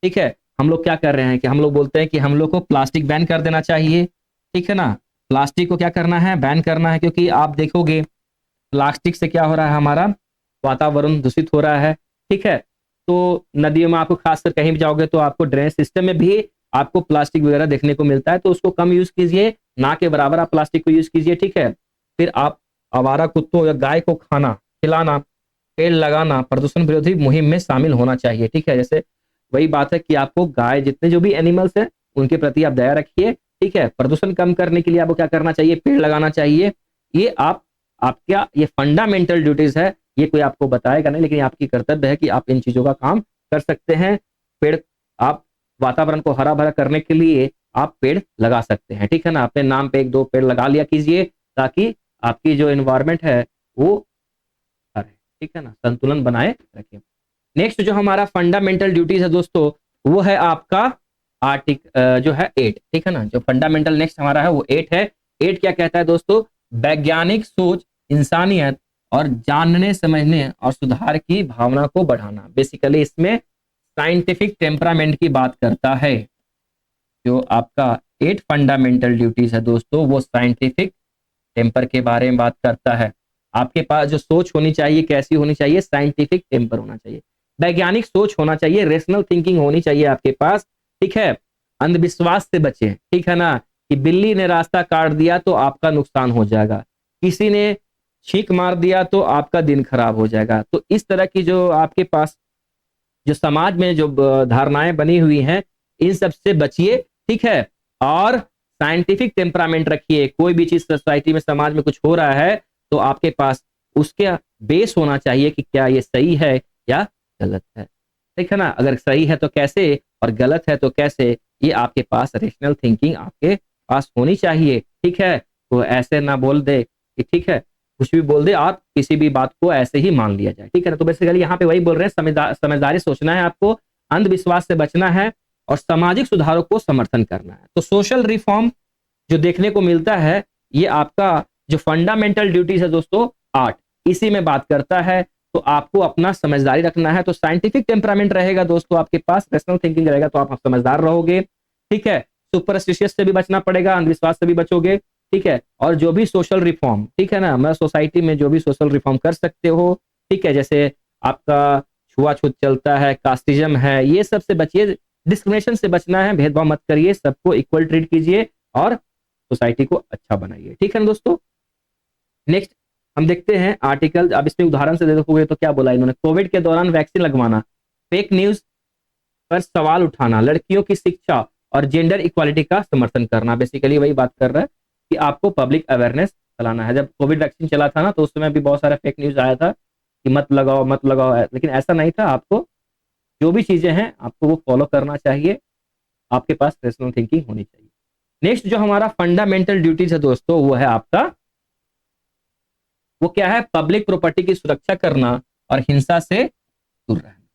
ठीक है। हम लोग क्या कर रहे हैं कि हम लोग बोलते हैं कि हम लोग को प्लास्टिक बैन कर देना चाहिए, ठीक है ना। प्लास्टिक को क्या करना है, बैन करना है, क्योंकि आप देखोगे प्लास्टिक से क्या हो रहा है, हमारा वातावरण दूषित हो रहा है, ठीक है। तो नदियों में आपको खासकर कहीं भी जाओगे तो आपको ड्रेनेज सिस्टम में भी आपको प्लास्टिक वगैरह देखने को मिलता है, तो उसको कम यूज कीजिए, ना के बराबर आप प्लास्टिक को यूज कीजिए, ठीक है। फिर आप आवारा कुत्तों या गाय को खाना खिलाना, पेड़ लगाना, प्रदूषण विरोधी मुहिम में शामिल होना चाहिए, ठीक है। जैसे वही बात है कि आपको गाय, जितने जो भी एनिमल्स हैं, उनके प्रति आप दया रखिए, ठीक है। प्रदूषण कम करने के लिए आपको क्या करना चाहिए, पेड़ लगाना चाहिए। ये आपका ये फंडामेंटल ड्यूटीज है, ये कोई आपको बताएगा नहीं, लेकिन आपकी कर्तव्य है कि आप इन चीजों का काम कर सकते हैं। पेड़, आप वातावरण को हरा भरा करने के लिए आप पेड़ लगा सकते हैं, ठीक है ना। अपने नाम पे एक दो पेड़ लगा लिया कीजिए, ताकि आपकी जो एनवायरमेंट है वो है, ठीक है ना, संतुलन बनाए रखें। नेक्स्ट जो हमारा फंडामेंटल ड्यूटीज है दोस्तों, वो है आपका जो है 8, ठीक है ना। जो फंडामेंटल नेक्स्ट हमारा है वो 8 है। 8 क्या कहता है दोस्तों, वैज्ञानिक सोच, इंसानियत और जानने समझने और सुधार की भावना को बढ़ाना। बेसिकली इसमें साइंटिफिक टेम्परामेंट की बात करता है। जो आपका 8 फंडामेंटल ड्यूटीज है दोस्तों, वो साइंटिफिक टेम्पर के बारे में बात करता है। आपके पास जो सोच होनी चाहिए, कैसी होनी चाहिए, साइंटिफिक टेम्पर होना चाहिए, वैज्ञानिक सोच होना चाहिए, रेशनल थिंकिंग होनी चाहिए आपके पास, ठीक है। अंधविश्वास से बचें, ठीक है ना, कि बिल्ली ने रास्ता काट दिया तो आपका नुकसान हो जाएगा, किसी ने छींक मार दिया तो आपका दिन खराब हो जाएगा। तो इस तरह की जो आपके पास जो समाज में जो धारणाएं बनी हुई हैं, इन सब से बचिए, ठीक है। और साइंटिफिक टेम्परामेंट रखिए। कोई भी चीज सोसाइटी में, समाज में कुछ हो रहा है, तो आपके पास उसके बेस होना चाहिए कि क्या ये सही है या गलत है, ठीक है ना। अगर सही है तो कैसे, और गलत है तो कैसे, ये आपके पास रेशनल थिंकिंग आपके पास होनी चाहिए, ठीक है। तो ऐसे ना बोल दे कि ठीक है, कुछ भी बोल दे, आप किसी भी बात को ऐसे ही मान लिया जाए, ठीक है ना। तो बेसिकली यहाँ पे वही बोल रहे हैं, समझदारी सोचना है आपको, अंधविश्वास से बचना है, और सामाजिक सुधारों को समर्थन करना है। तो सोशल रिफॉर्म जो देखने को मिलता है, ये आपका जो फंडामेंटल ड्यूटीज है दोस्तों 8, इसी में बात करता है। तो आपको अपना समझदारी रखना है, तो साइंटिफिक टेम्परामेंट रहेगा दोस्तों आपके पास, रेशनल थिंकिंग रहेगा, तो आप समझदार रहोगे, ठीक है। सुपरस्टिशियस से भी बचना पड़ेगा, अंधविश्वास से भी बचोगे, ठीक है। और जो भी सोशल रिफॉर्म, ठीक है ना, मैं सोसाइटी में जो भी सोशल रिफॉर्म कर सकते हो, ठीक है, जैसे आपका छुआछूत चलता है, कास्टिज्म है, ये सब से बचिए। डिस्क्रिमिनेशन से बचना है, भेदभाव मत करिए, सबको इक्वल ट्रीट कीजिए और सोसाइटी को अच्छा बनाइए, ठीक है ना दोस्तों। नेक्स्ट हम देखते हैं आर्टिकल। अब इसमें उदाहरण से देखोगे तो क्या बोला इन्होंने, कोविड के दौरान वैक्सीन लगवाना, फेक न्यूज पर सवाल उठाना, लड़कियों की शिक्षा और जेंडर इक्वालिटी का समर्थन करना। बेसिकली वही बात कर रहा है कि आपको पब्लिक अवेयरनेस फैलाना है। जब कोविड वैक्सीन चला था ना, तो उस समय भी बहुत सारा फेक न्यूज आया था कि मत लगाओ मत लगाओ, लेकिन ऐसा नहीं था। आपको जो भी चीजें हैं आपको वो फॉलो करना चाहिए, आपके पास रेशनल थिंकिंग होनी चाहिए। नेक्स्ट जो हमारा फंडामेंटल ड्यूटीज है दोस्तों, वो है आपका, वो क्या है, पब्लिक प्रॉपर्टी की सुरक्षा करना और हिंसा से दूर रहना,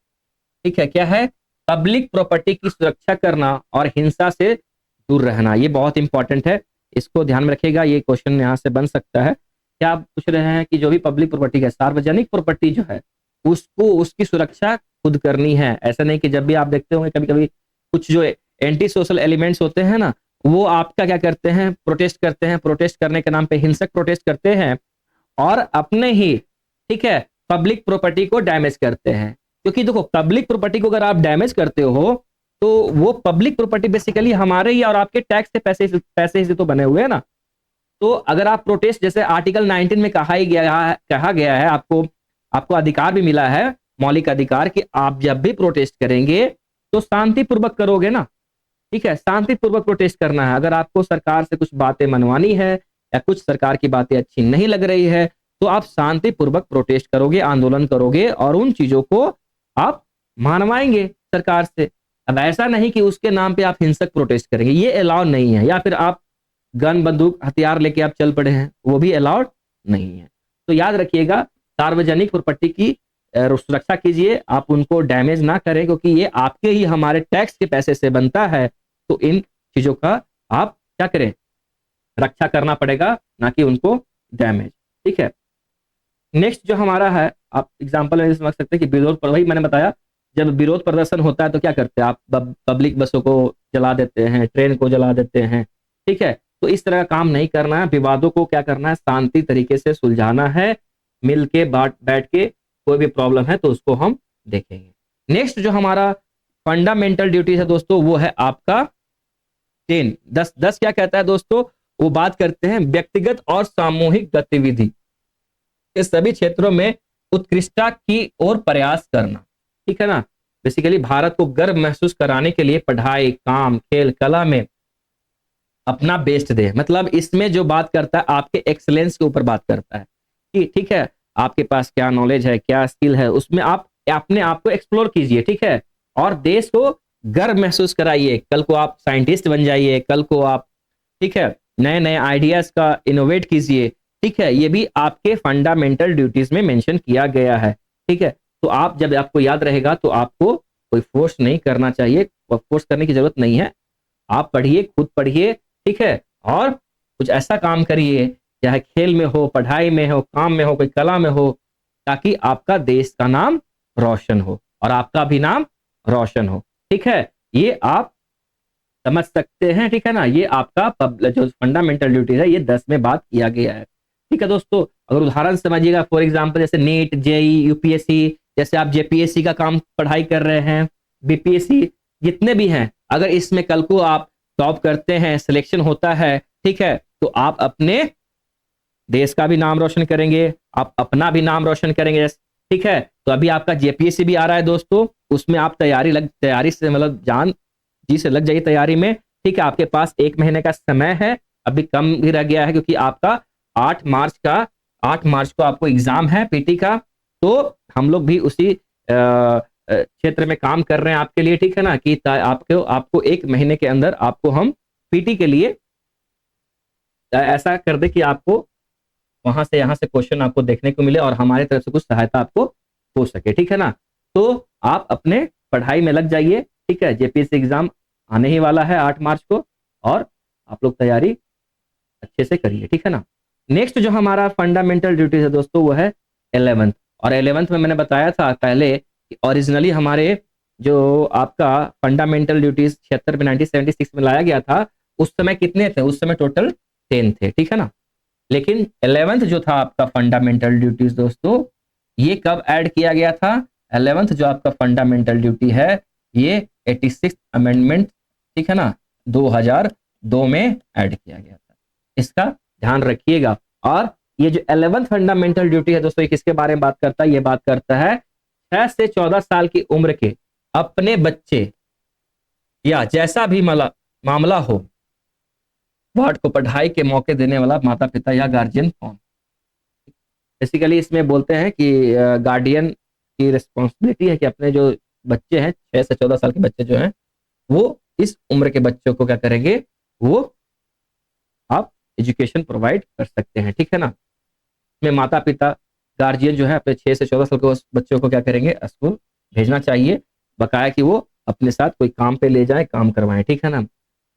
ठीक है। क्या है, पब्लिक प्रॉपर्टी की सुरक्षा करना और हिंसा से दूर रहना। ये बहुत इंपॉर्टेंट है, इसको ध्यान में रखिएगा, ये क्वेश्चन यहाँ से बन सकता है। क्या आप पूछ रहे हैं कि जो भी पब्लिक प्रॉपर्टी है, सार्वजनिक प्रॉपर्टी जो है, उसको उसकी सुरक्षा खुद करनी है। ऐसा नहीं कि जब भी आप देखते होंगे कभी कभी कुछ जो एंटी सोशल एलिमेंट्स होते हैं ना, वो आपका क्या करते हैं, प्रोटेस्ट करते हैं, प्रोटेस्ट करने के नाम पे हिंसक प्रोटेस्ट करते हैं और अपने ही, ठीक है, पब्लिक प्रॉपर्टी को डैमेज करते हैं। क्योंकि देखो पब्लिक प्रॉपर्टी को अगर आप डैमेज करते हो तो वो पब्लिक प्रॉपर्टी बेसिकली हमारे ही और आपके टैक्स के पैसे से तो बने हुए हैं ना। तो अगर आप प्रोटेस्ट, जैसे आर्टिकल 19 में कहा गया है, आपको आपको अधिकार भी मिला है, मौलिक अधिकार, कि आप जब भी प्रोटेस्ट करेंगे तो शांतिपूर्वक करोगे ना। ठीक है, शांतिपूर्वक प्रोटेस्ट करना है। अगर आपको सरकार से कुछ बातें मनवानी है या कुछ सरकार की बातें अच्छी नहीं लग रही है तो आप शांतिपूर्वक प्रोटेस्ट करोगे, आंदोलन करोगे और उन चीजों को आप मनवाएंगे सरकार से। अब ऐसा नहीं कि उसके नाम पे आप हिंसक प्रोटेस्ट करेंगे, ये अलाउ नहीं है। या फिर आप गन बंदूक हथियार लेके आप चल पड़े हैं, वो भी अलाउड नहीं है। तो याद रखिएगा, सार्वजनिक प्रॉपर्टी की सुरक्षा कीजिए, आप उनको डैमेज ना करें, क्योंकि ये आपके ही हमारे टैक्स के पैसे से बनता है। तो इन चीजों का आप क्या करें, रक्षा करना पड़ेगा, ना कि उनको डैमेज। ठीक है, नेक्स्ट जो हमारा है, आप एग्जांपल में समझ सकते हैं कि विरोध पर, वही मैंने बताया, जब विरोध प्रदर्शन होता है तो क्या करते हैं आप, पब्लिक बसों को जला देते हैं, ट्रेन को जला देते हैं। ठीक है, तो इस तरह का काम नहीं करना है। विवादों को क्या करना है, शांति तरीके से सुलझाना है, मिल के बैठ के कोई भी प्रॉब्लम है तो उसको हम देखेंगे। नेक्स्ट जो हमारा फंडामेंटल ड्यूटीज है दोस्तों, वो है आपका 10 क्या कहता है दोस्तों, वो बात करते हैं व्यक्तिगत और सामूहिक गतिविधि के सभी क्षेत्रों में उत्कृष्टता की ओर प्रयास करना। ठीक है ना, बेसिकली भारत को गर्व महसूस कराने के लिए पढ़ाई, काम, खेल, कला में अपना बेस्ट दे। मतलब इसमें जो बात करता है आपके एक्सीलेंस के ऊपर बात करता है कि ठीक है, आपके पास क्या नॉलेज है, क्या स्किल है, उसमें आप अपने आप को एक्सप्लोर कीजिए। ठीक है, और देश को गर्व महसूस कराइए। कल को आप साइंटिस्ट बन जाइए, कल को आप, ठीक है, नए नए आइडियाज का इनोवेट कीजिए। ठीक है, ये भी आपके फंडामेंटल ड्यूटीज में मेंशन किया गया है। ठीक है, तो आप जब आपको याद रहेगा तो आपको कोई फोर्स नहीं करना चाहिए, फोर्स करने की जरूरत नहीं है। आप पढ़िए, खुद पढ़िए, ठीक है, और कुछ ऐसा काम करिए, चाहे खेल में हो, पढ़ाई में हो, काम में हो, कोई कला में हो, ताकि आपका देश का नाम रोशन हो और आपका भी नाम रोशन हो। ठीक है, ये आप समझ सकते हैं। ठीक है ना, ये आपका जो फंडामेंटल ड्यूटीज है, ये 10 में बात किया गया है। ठीक है दोस्तों, अगर उदाहरण समझिएगा, फॉर एग्जांपल जैसे नीट, जेई, यूपीएससी, जैसे आप जेपीएससी का काम पढ़ाई कर रहे हैं, बीपीएससी, जितने भी हैं, अगर इसमें कल को आप टॉप करते हैं, सिलेक्शन होता है, ठीक है, तो आप अपने देश का भी नाम रोशन करेंगे, आप अपना भी नाम रोशन करेंगे। ठीक है, तो अभी आपका जेपीएससी भी आ रहा है दोस्तों, उसमें आप तैयारी से, मतलब जान जी से लग जाइए तैयारी में। ठीक है, आपके पास 1 महीने का समय है, अभी कम भी रह गया है, क्योंकि आपका 8 मार्च को आपको एग्जाम है पीटी का। तो हम लोग भी उसी क्षेत्र में काम कर रहे हैं आपके लिए। ठीक है ना, कि आपको 1 महीने के अंदर आपको हम पीटी के लिए ऐसा कर दे कि आपको वहां से यहाँ से क्वेश्चन आपको देखने को मिले और हमारे तरफ से कुछ सहायता आपको हो सके। ठीक है ना, तो आप अपने पढ़ाई में लग जाइए। ठीक है, जेपीएससी एग्जाम आने ही वाला है 8 मार्च को, और आप लोग तैयारी अच्छे से करिए। ठीक है ना, नेक्स्ट जो हमारा फंडामेंटल ड्यूटीज है दोस्तों, वो है 11th। और 11th में मैंने बताया था पहले कि ओरिजिनली हमारे जो आपका फंडामेंटल ड्यूटीज 76 में 1976 में लाया गया था, उस समय कितने थे, उस समय टोटल 10 थे। ठीक है ना, लेकिन 11th जो था आपका फंडामेंटल ड्यूटीज दोस्तों, ये कब ऐड किया गया था, 11th जो आपका फंडामेंटल ड्यूटी है, ये 86th अमेंडमेंट, ठीक है ना, 2002 में ऐड किया गया था। इसका ध्यान रखिएगा। और ये जो 11th फंडामेंटल ड्यूटी है दोस्तों, ये किसके बारे में बात करता है, ये बात करता है 6 से 14 साल की उम्र के अपने बच्चे या जैसा भी मामला हो, वार्ड को पढ़ाई के मौके देने वाला माता पिता या गार्जियन कौन। बेसिकली इसमें बोलते हैं कि गार्डियन की रिस्पॉन्सिबिलिटी है कि अपने जो बच्चे हैं, 6 से 14 साल के बच्चे जो हैं, वो इस उम्र के बच्चों को क्या करेंगे, वो आप एजुकेशन प्रोवाइड कर सकते हैं। ठीक है ना, इसमें माता पिता, गार्जियन जो है अपने 6 से 14 साल के बच्चों को क्या करेंगे, स्कूल भेजना चाहिए, बकाया कि वो अपने साथ कोई काम पे ले जाए, काम करवाएं। ठीक है ना,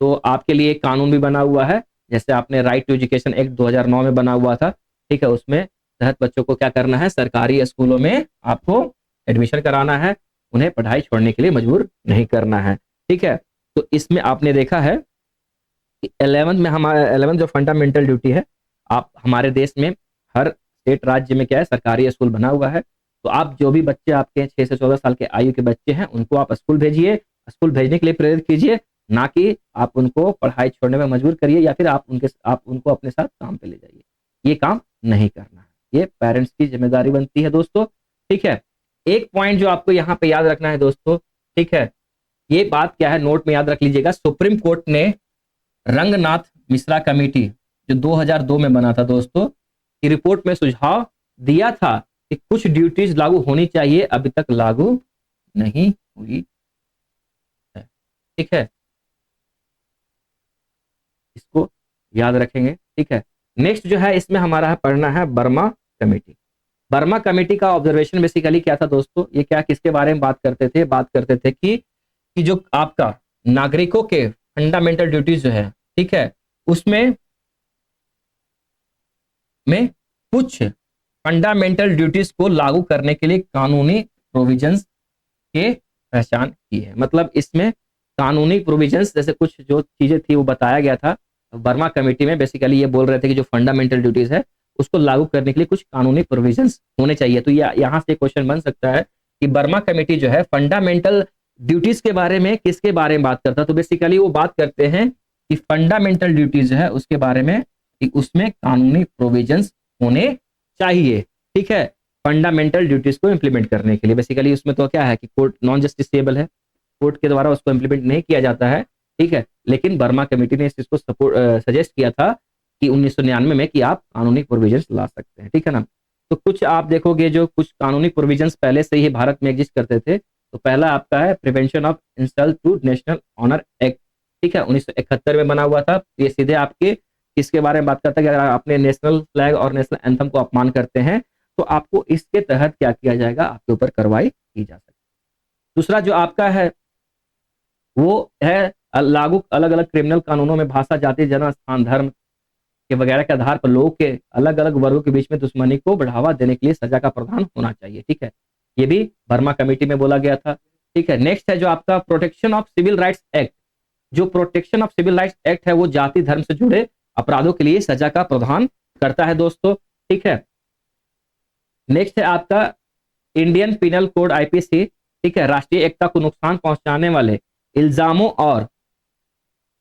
तो आपके लिए एक कानून भी बना हुआ है, जैसे आपने राइट टू एजुकेशन एक्ट 2009 में बना हुआ था। ठीक है, उसमें तहत बच्चों को क्या करना है, सरकारी स्कूलों में आपको एडमिशन कराना है, उन्हें पढ़ाई छोड़ने के लिए मजबूर नहीं करना है। ठीक है, तो इसमें आपने देखा है कि 11th में हमारा 11th जो फंडामेंटल ड्यूटी है, आप हमारे देश में हर स्टेट राज्य में क्या है सरकारी स्कूल बना हुआ है, तो आप जो भी बच्चे आपके 6 से 14 साल के आयु के बच्चे हैं उनको आप स्कूल भेजिए, स्कूल भेजने के लिए प्रेरित कीजिए, ना कि आप उनको पढ़ाई छोड़ने में मजबूर करिए या फिर आप उनको अपने साथ काम पे ले जाइए। ये काम नहीं करना है, ये पेरेंट्स की जिम्मेदारी बनती है दोस्तों। ठीक है, एक पॉइंट जो आपको यहाँ पे याद रखना है दोस्तों, ठीक है, ये बात क्या है नोट में याद रख लीजिएगा। सुप्रीम कोर्ट ने रंगनाथ मिश्रा कमेटी जो 2002 में बना था दोस्तों, की रिपोर्ट में सुझाव दिया था कि कुछ ड्यूटीज लागू होनी चाहिए, अभी तक लागू नहीं हुई है। ठीक है, इसको याद रखेंगे। ठीक है, नेक्स्ट जो है इसमें हमारा पढ़ना है वर्मा कमेटी। वर्मा कमेटी का ऑब्जर्वेशन बेसिकली क्या था दोस्तों, ये क्या किसके बारे में बात करते थे, बात करते थे कि जो आपका नागरिकों के फंडामेंटल ड्यूटीज जो है, ठीक है, उसमें कुछ फंडामेंटल ड्यूटीज को लागू करने के लिए कानूनी प्रोविजंस के पहचान की है। मतलब इसमें कानूनी प्रोविजंस जैसे कुछ जो चीजें थी वो बताया गया था वर्मा कमेटी में। बेसिकली ये बोल रहे थे कि जो फंडामेंटल ड्यूटीज है उसको लागू करने के लिए कुछ कानूनी प्रोविजंस होने चाहिए। तो यहाँ से क्वेश्चन बन सकता है कि वर्मा कमेटी जो है फंडामेंटल ड्यूटीज के बारे में किसके बारे में बात करता है, तो बेसिकली वो बात करते हैं कि फंडामेंटल ड्यूटीज है उसके बारे में कि उसमें कानूनी प्रोविजंस होने चाहिए। ठीक है, फंडामेंटल ड्यूटीज को इंप्लीमेंट करने के लिए बेसिकली उसमें तो क्या है कि कोर्ट नॉन जस्टिसेबल है, कोर्ट के द्वारा उसको इंप्लीमेंट नहीं किया जाता है। ठीक है, लेकिन वर्मा कमेटी ने इस चीज को सजेस्ट किया था कि 1999 में कि आप कानूनी प्रोविजंस ला सकते हैं। ठीक है ना, तो कुछ आप देखोगे जो कुछ कानूनी प्रोविजंस पहले से ही भारत में एग्जिस्ट करते थे। तो पहला आपका है prevention of insult to national honour act. ठीक है, 1971 में बना हुआ था। ये सीधे आपके किसके बारे में बात करता है कि अगर आपने नेशनल फ्लैग और नेशनल एंथम को अपमान करते हैं तो आपको इसके तहत क्या किया जाएगा, आपके ऊपर कार्रवाई की जा सकती है। दूसरा जो आपका है वो है लागू अलग अलग क्रिमिनल कानूनों में भाषा, जाति, जन्म स्थान, धर्म के वगैरह के आधार पर लोगों के अलग अलग वर्गों के बीच में दुश्मनी को बढ़ावा देने के लिए सजा का प्रावधान होना चाहिए। ठीक है, ये भी वर्मा कमेटी में बोला गया था। ठीक है, नेक्स्ट है जो आपका protection of civil rights act. जो protection of civil rights act है वो जाति धर्म से जुड़े अपराधों के लिए सजा का प्रावधान करता है दोस्तों। ठीक है, नेक्स्ट है आपका इंडियन पिनल कोड आईपीसी। ठीक है, राष्ट्रीय एकता को नुकसान पहुंचाने वाले इल्जामों और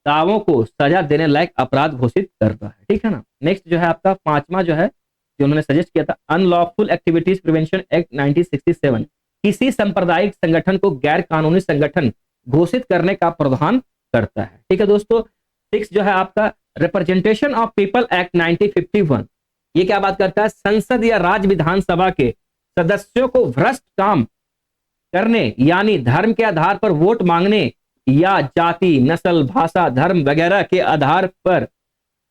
दावों को सजा देने लायक अपराध घोषित करता है। ठीक है ना, नेक्स्ट जो है आपका पांचवा जो है जो उन्होंने सजेस्ट किया था अनलॉफुल एक्टिविटीज प्रिवेंशन एक्ट 1967। किसी सांप्रदायिक संगठन को गैर कानूनी संगठन घोषित करने का प्रावधान करता है। ठीक है दोस्तों, सिक्स जो है आपका रिप्रेजेंटेशन ऑफ पीपल एक्ट 1951। ये क्या बात करता है, संसद या राज्य विधानसभा के सदस्यों को भ्रष्ट काम करने यानी धर्म के आधार पर वोट मांगने या जाति, नस्ल, भाषा, धर्म वगैरह के आधार पर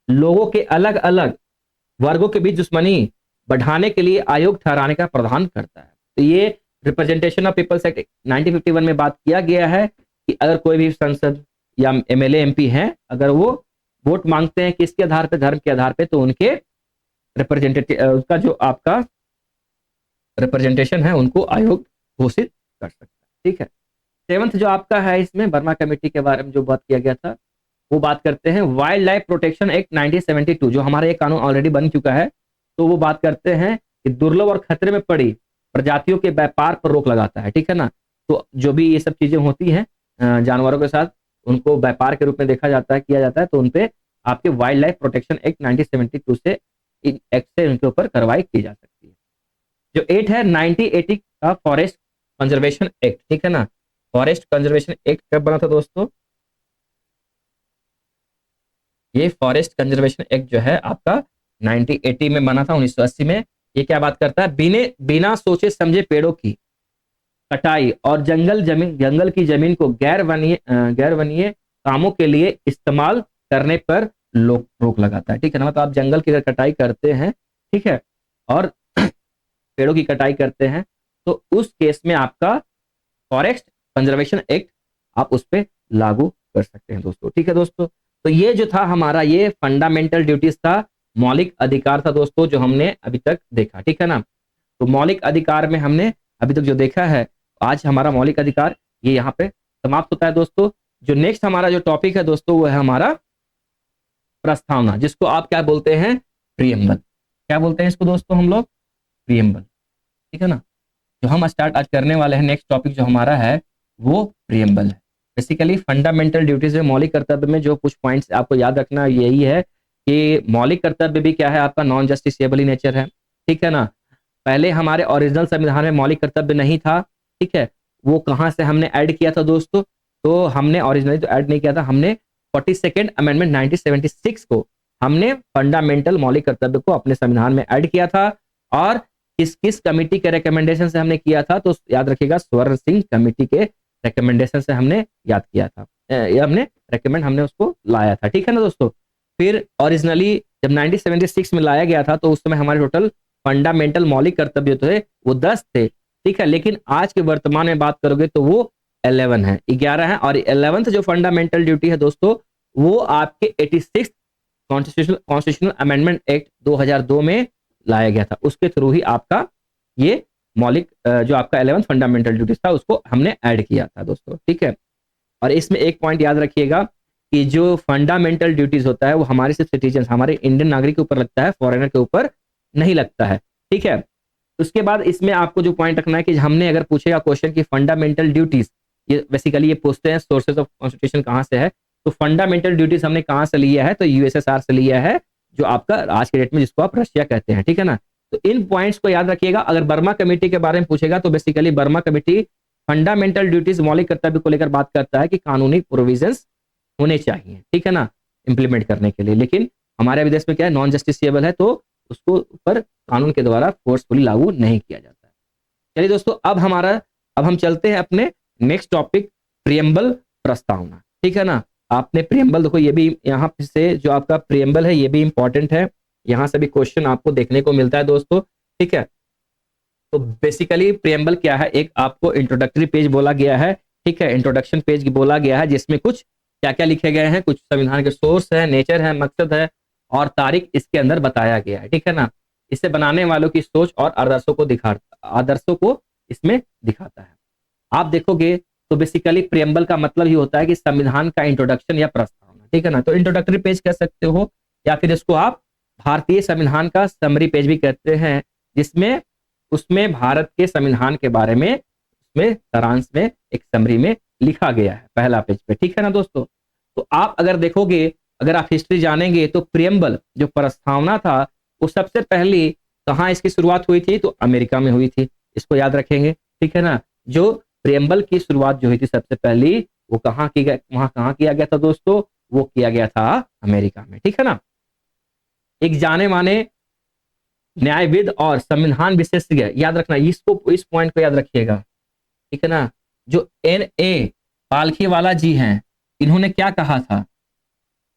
लोगों के अलग अलग वर्गों के बीच दुश्मनी बढ़ाने के लिए आयोग ठहराने का प्रावधान करता है। तो ये रिप्रेजेंटेशन ऑफ पीपल्स एक्ट 1951 में बात किया गया है कि अगर कोई भी सांसद या एमएलए एमपी हैं, अगर वो वोट मांगते हैं किसके आधार पे, धर्म के आधार पे, तो उनके रिप्रेजेंटेटिव उसका जो आपका रिप्रेजेंटेशन है उनको आयोग घोषित कर सकता है। ठीक है, सेवंथ जो आपका है इसमें वर्मा कमेटी के बारे में जो बात किया गया था वो बात करते हैं वाइल्ड लाइफ प्रोटेक्शन एक्ट 1972। जो हमारा ये कानून ऑलरेडी बन चुका है, तो वो बात करते हैं कि दुर्लभ और खतरे में पड़ी प्रजातियों के व्यापार पर रोक लगाता है। ठीक है ना, तो जो भी ये सब चीजें होती हैं जानवरों के साथ, उनको व्यापार के रूप में देखा जाता है, किया जाता है, तो उनपे आपके वाइल्ड लाइफ प्रोटेक्शन एक्ट 1972 से एक्ट से उनके ऊपर कार्रवाई की जा सकती है। जो 8 है 1980 का फॉरेस्ट कंजर्वेशन एक्ट। ठीक है ना, फॉरेस्ट कंजर्वेशन एक्ट कब बना था दोस्तों, ये फॉरेस्ट कंजर्वेशन एक्ट जो है आपका 1980 में बना था, 1980 में। ये क्या बात करता है, बिना सोचे समझे पेड़ों की कटाई और जंगल की जमीन को गैर वनीय कामों के लिए इस्तेमाल करने पर रोक लगाता है। ठीक है ना, मतलब आप जंगल की अगर कटाई करते हैं, ठीक है, और पेड़ों की कटाई करते हैं, तो उस केस में आपका फॉरेस्ट कंजर्वेशन एक्ट आप उस पर लागू कर सकते हैं दोस्तों। ठीक है दोस्तों, तो ये जो था हमारा ये फंडामेंटल ड्यूटीज था, मौलिक अधिकार था दोस्तों, जो हमने अभी तक देखा। ठीक है ना, तो मौलिक अधिकार में हमने अभी तक जो देखा है, आज हमारा मौलिक अधिकार ये यहाँ पे समाप्त होता है दोस्तों। जो नेक्स्ट हमारा जो टॉपिक है दोस्तों, वो है हमारा प्रस्तावना, जिसको आप क्या बोलते हैं, प्रियम्बल। क्या बोलते हैं इसको दोस्तों हम लोग, प्रियम्बल, ठीक है ना। जो हम स्टार्ट आज करने वाले हैं, नेक्स्ट टॉपिक जो हमारा है वो प्रियम्बल है। बेसिकली फंडामेंटल ड्यूटीज में, मौलिक कर्तव्य में जो कुछ पॉइंट्स आपको याद रखना यही है कि मौलिक कर्तव्य भी क्या है आपका, नॉन जस्टिसेबल नेचर है, ठीक है ना। पहले हमारे ओरिजिनल संविधान में मौलिक कर्तव्य नहीं था, ठीक है। वो कहाँ से हमने ऐड किया था दोस्तों, तो हमने ओरिजिनली तो ऐड नहीं किया था, हमने 42nd अमेंडमेंट 1976 को हमने फंडामेंटल मौलिक कर्तव्य को अपने संविधान में ऐड किया था। और किस किस कमेटी के रिकमेंडेशन से हमने किया था, तो याद रखिएगा स्वर्ण सिंह कमेटी के रिकमेंडेशन से हमने याद किया था, हमने उसको लाया था, ठीक है ना दोस्तों। फिर ओरिजिनली जब 1976 में लाया गया था, तो उस समय हमारे टोटल फंडामेंटल मौलिक कर्तव्य थे वो 10 थे, ठीक है। लेकिन आज के वर्तमान में बात करोगे तो वो 11 है, 11 है। और 11th जो फंडामेंटल ड्यूटी है दोस्तों, वो आपके 86 कॉन्स्टिट्यूशनल अमेंडमेंट एक्ट 2002 में लाया गया था। उसके थ्रू ही आपका ये मौलिक जो आपका 11th फंडामेंटल ड्यूटीज था, उसको हमने ऐड किया था दोस्तों, ठीक है। और इसमें एक पॉइंट याद रखिएगा कि जो फंडामेंटल ड्यूटीज होता है वो हमारे सिर्फ सिटीजन, हमारे इंडियन नागरिक के ऊपर लगता है, फॉरेनर के ऊपर नहीं लगता है, ठीक है। उसके बाद इसमें आपको जो पॉइंट रखना है कि हमने अगर पूछेगा क्वेश्चन की फंडामेंटल ड्यूटीज, ये बेसिकली ये पूछते हैं सोर्सेज ऑफ कॉन्स्टिट्यूशन कहाँ से है, तो फंडामेंटल ड्यूटीज हमने कहाँ से लिया है, तो यूएसएसआर से लिया है, जो आपका आज के डेट में जिसको आप रशिया कहते हैं, ठीक है ना। तो इन पॉइंट्स को याद रखिएगा। अगर बर्मा कमेटी के बारे में पूछेगा तो basically Burma committee fundamental duties मौलिक कर्तव्य को लेकर बात करता है कि कानूनी प्रोविजंस होने चाहिए, ठीक है ना, इंप्लीमेंट करने के लिए। लेकिन हमारे विदेश में क्या है, नॉन जस्टिसेबल है, तो उसको ऊपर कानून के द्वारा फोर्सफुली लागू नहीं किया जाता है। चलिए दोस्तों, अब हम चलते हैं अपने नेक्स्ट टॉपिक, प्रियम्बल, प्रस्तावना, ठीक है ना। आपने प्रियम्बल देखो, ये भी यहाँ से जो आपका प्रियम्बल है ये भी इंपॉर्टेंट है, यहाँ से भी क्वेश्चन आपको देखने को मिलता है दोस्तों, ठीक है। तो बेसिकली प्रियम्बल क्या है, एक आपको इंट्रोडक्टरी पेज बोला गया है, ठीक है, इंट्रोडक्शन पेज बोला गया है, जिसमें कुछ क्या क्या लिखे गए हैं, कुछ संविधान के सोर्स है, नेचर है, मकसद है और तारीख इसके अंदर बताया गया है, ठीक है ना। इसे बनाने वालों की सोच और आदर्शों को इसमें दिखाता है। आप देखोगे तो बेसिकली प्रियम्बल का मतलब ही होता है कि संविधान का इंट्रोडक्शन या प्रस्तावना, ठीक है ना। तो इंट्रोडक्टरी पेज कह सकते हो, या फिर इसको आप भारतीय संविधान का समरी पेज भी कहते हैं, जिसमें उसमें भारत के संविधान के बारे में उसमें सारांश में एक समरी में लिखा गया है पहला पेज पे, ठीक है ना दोस्तों। तो आप अगर देखोगे, अगर आप हिस्ट्री जानेंगे, तो प्रियम्बल जो प्रस्तावना था वो सबसे पहली कहाँ इसकी शुरुआत हुई थी, तो अमेरिका में हुई थी, इसको याद रखेंगे, ठीक है ना। जो प्रियम्बल की शुरुआत जो हुई थी सबसे पहली, वो कहाँ की गई, वहां कहाँ किया गया था दोस्तों, वो किया गया था अमेरिका में, ठीक है ना। एक जाने माने न्यायविद और संविधान विशेषज्ञ, याद रखना इसको, इस पॉइंट को याद रखिएगा, ठीक है ना। जो N.A. पालखीवाला जी हैं, इन्होंने क्या कहा था,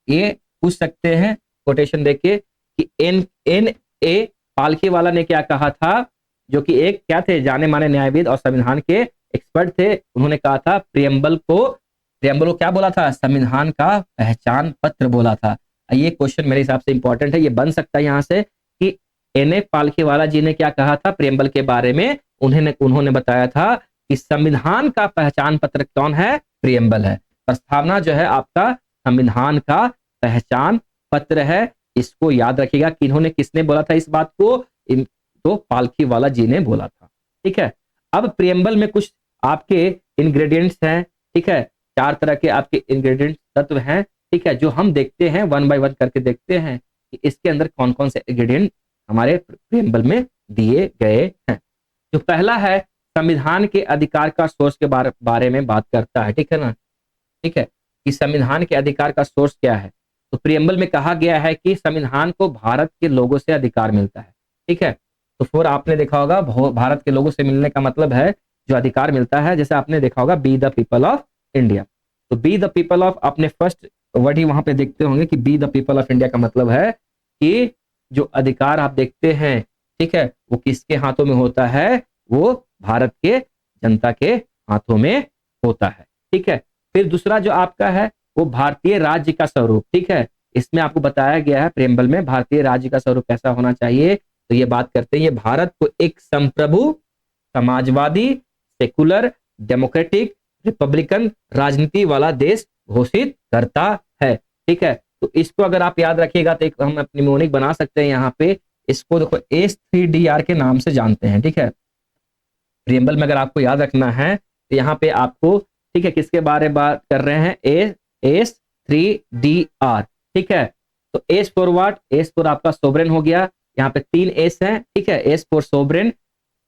ये पूछ सकते हैं कोटेशन देके कि N.A. पालखीवाला ने क्या कहा था, जो कि एक क्या थे, जाने माने न्यायविद और संविधान के एक्सपर्ट थे। उन्होंने कहा था प्रियम्बल को क्या बोला था, संविधान का पहचान पत्र बोला था। ये क्वेश्चन मेरे हिसाब से इंपॉर्टेंट है, ये बन सकता है यहाँ से कि N.A. पालखीवाला जी ने क्या कहा था प्रियम्बल के बारे में, उन्होंने बताया था कि संविधान का पहचान पत्र कौन है, प्रियम्बल है। प्रस्तावना जो है आपका संविधान का पहचान पत्र है, इसको याद रखिएगा कि इन्होंने किसने बोला था इस बात को, तो पालखीवाला जी ने बोला था, ठीक है। अब प्रियम्बल में कुछ आपके इंग्रेडिएंट्स हैं, ठीक है, 4 तरह के आपके इंग्रेडिएंट तत्व हैं, ठीक है, जो हम देखते हैं 1 बाय 1 करके देखते हैं कि इसके अंदर कौन कौन से इंग्रेडिएंट हमारे प्रियम्बल में दिए गए हैं। जो पहला है, संविधान के अधिकार का सोर्स के बारे में बात करता है, ठीक है ना, ठीक है, कि संविधान के अधिकार का सोर्स क्या है। तो प्रियम्बल में कहा गया है कि संविधान को भारत के लोगों से अधिकार मिलता है, ठीक है। तो फिर आपने देखा होगा भारत के लोगों से मिलने का मतलब है जो अधिकार मिलता है, जैसे आपने देखा होगा be the people of India. तो बी द पीपल ऑफ, आपने फर्स्ट वर्ड ही वहां पे देखते होंगे कि be the people of India का मतलब है कि जो अधिकार आप देखते हैं, ठीक है, वो किसके हाथों में होता है, वो भारत के जनता के हाथों में होता है, ठीक है। फिर दूसरा जो आपका है वो भारतीय राज्य का स्वरूप, ठीक है, इसमें आपको बताया गया है प्रियम्बल में भारतीय राज्य का स्वरूप कैसा होना चाहिए। तो ये बात करते हैं, ये भारत को एक संप्रभु समाजवादी, सेकुलर, डेमोक्रेटिक, रिपब्लिकन राजनीति वाला देश घोषित करता है। ठीक है, तो इसको अगर आप याद रखिएगा तो एक हम अपनी निमोनिक बना सकते हैं यहाँ पे। इसको देखो S3DR के नाम से जानते हैं। ठीक है, प्रियम्बल में अगर आपको याद रखना है तो यहाँ पे आपको, ठीक है, किसके बारे में बात कर रहे हैं, S3DR। ठीक है, तो S for what, S for आपका सोवरेन हो गया, यहाँ पे 3 एस है। ठीक है, S for sovereign,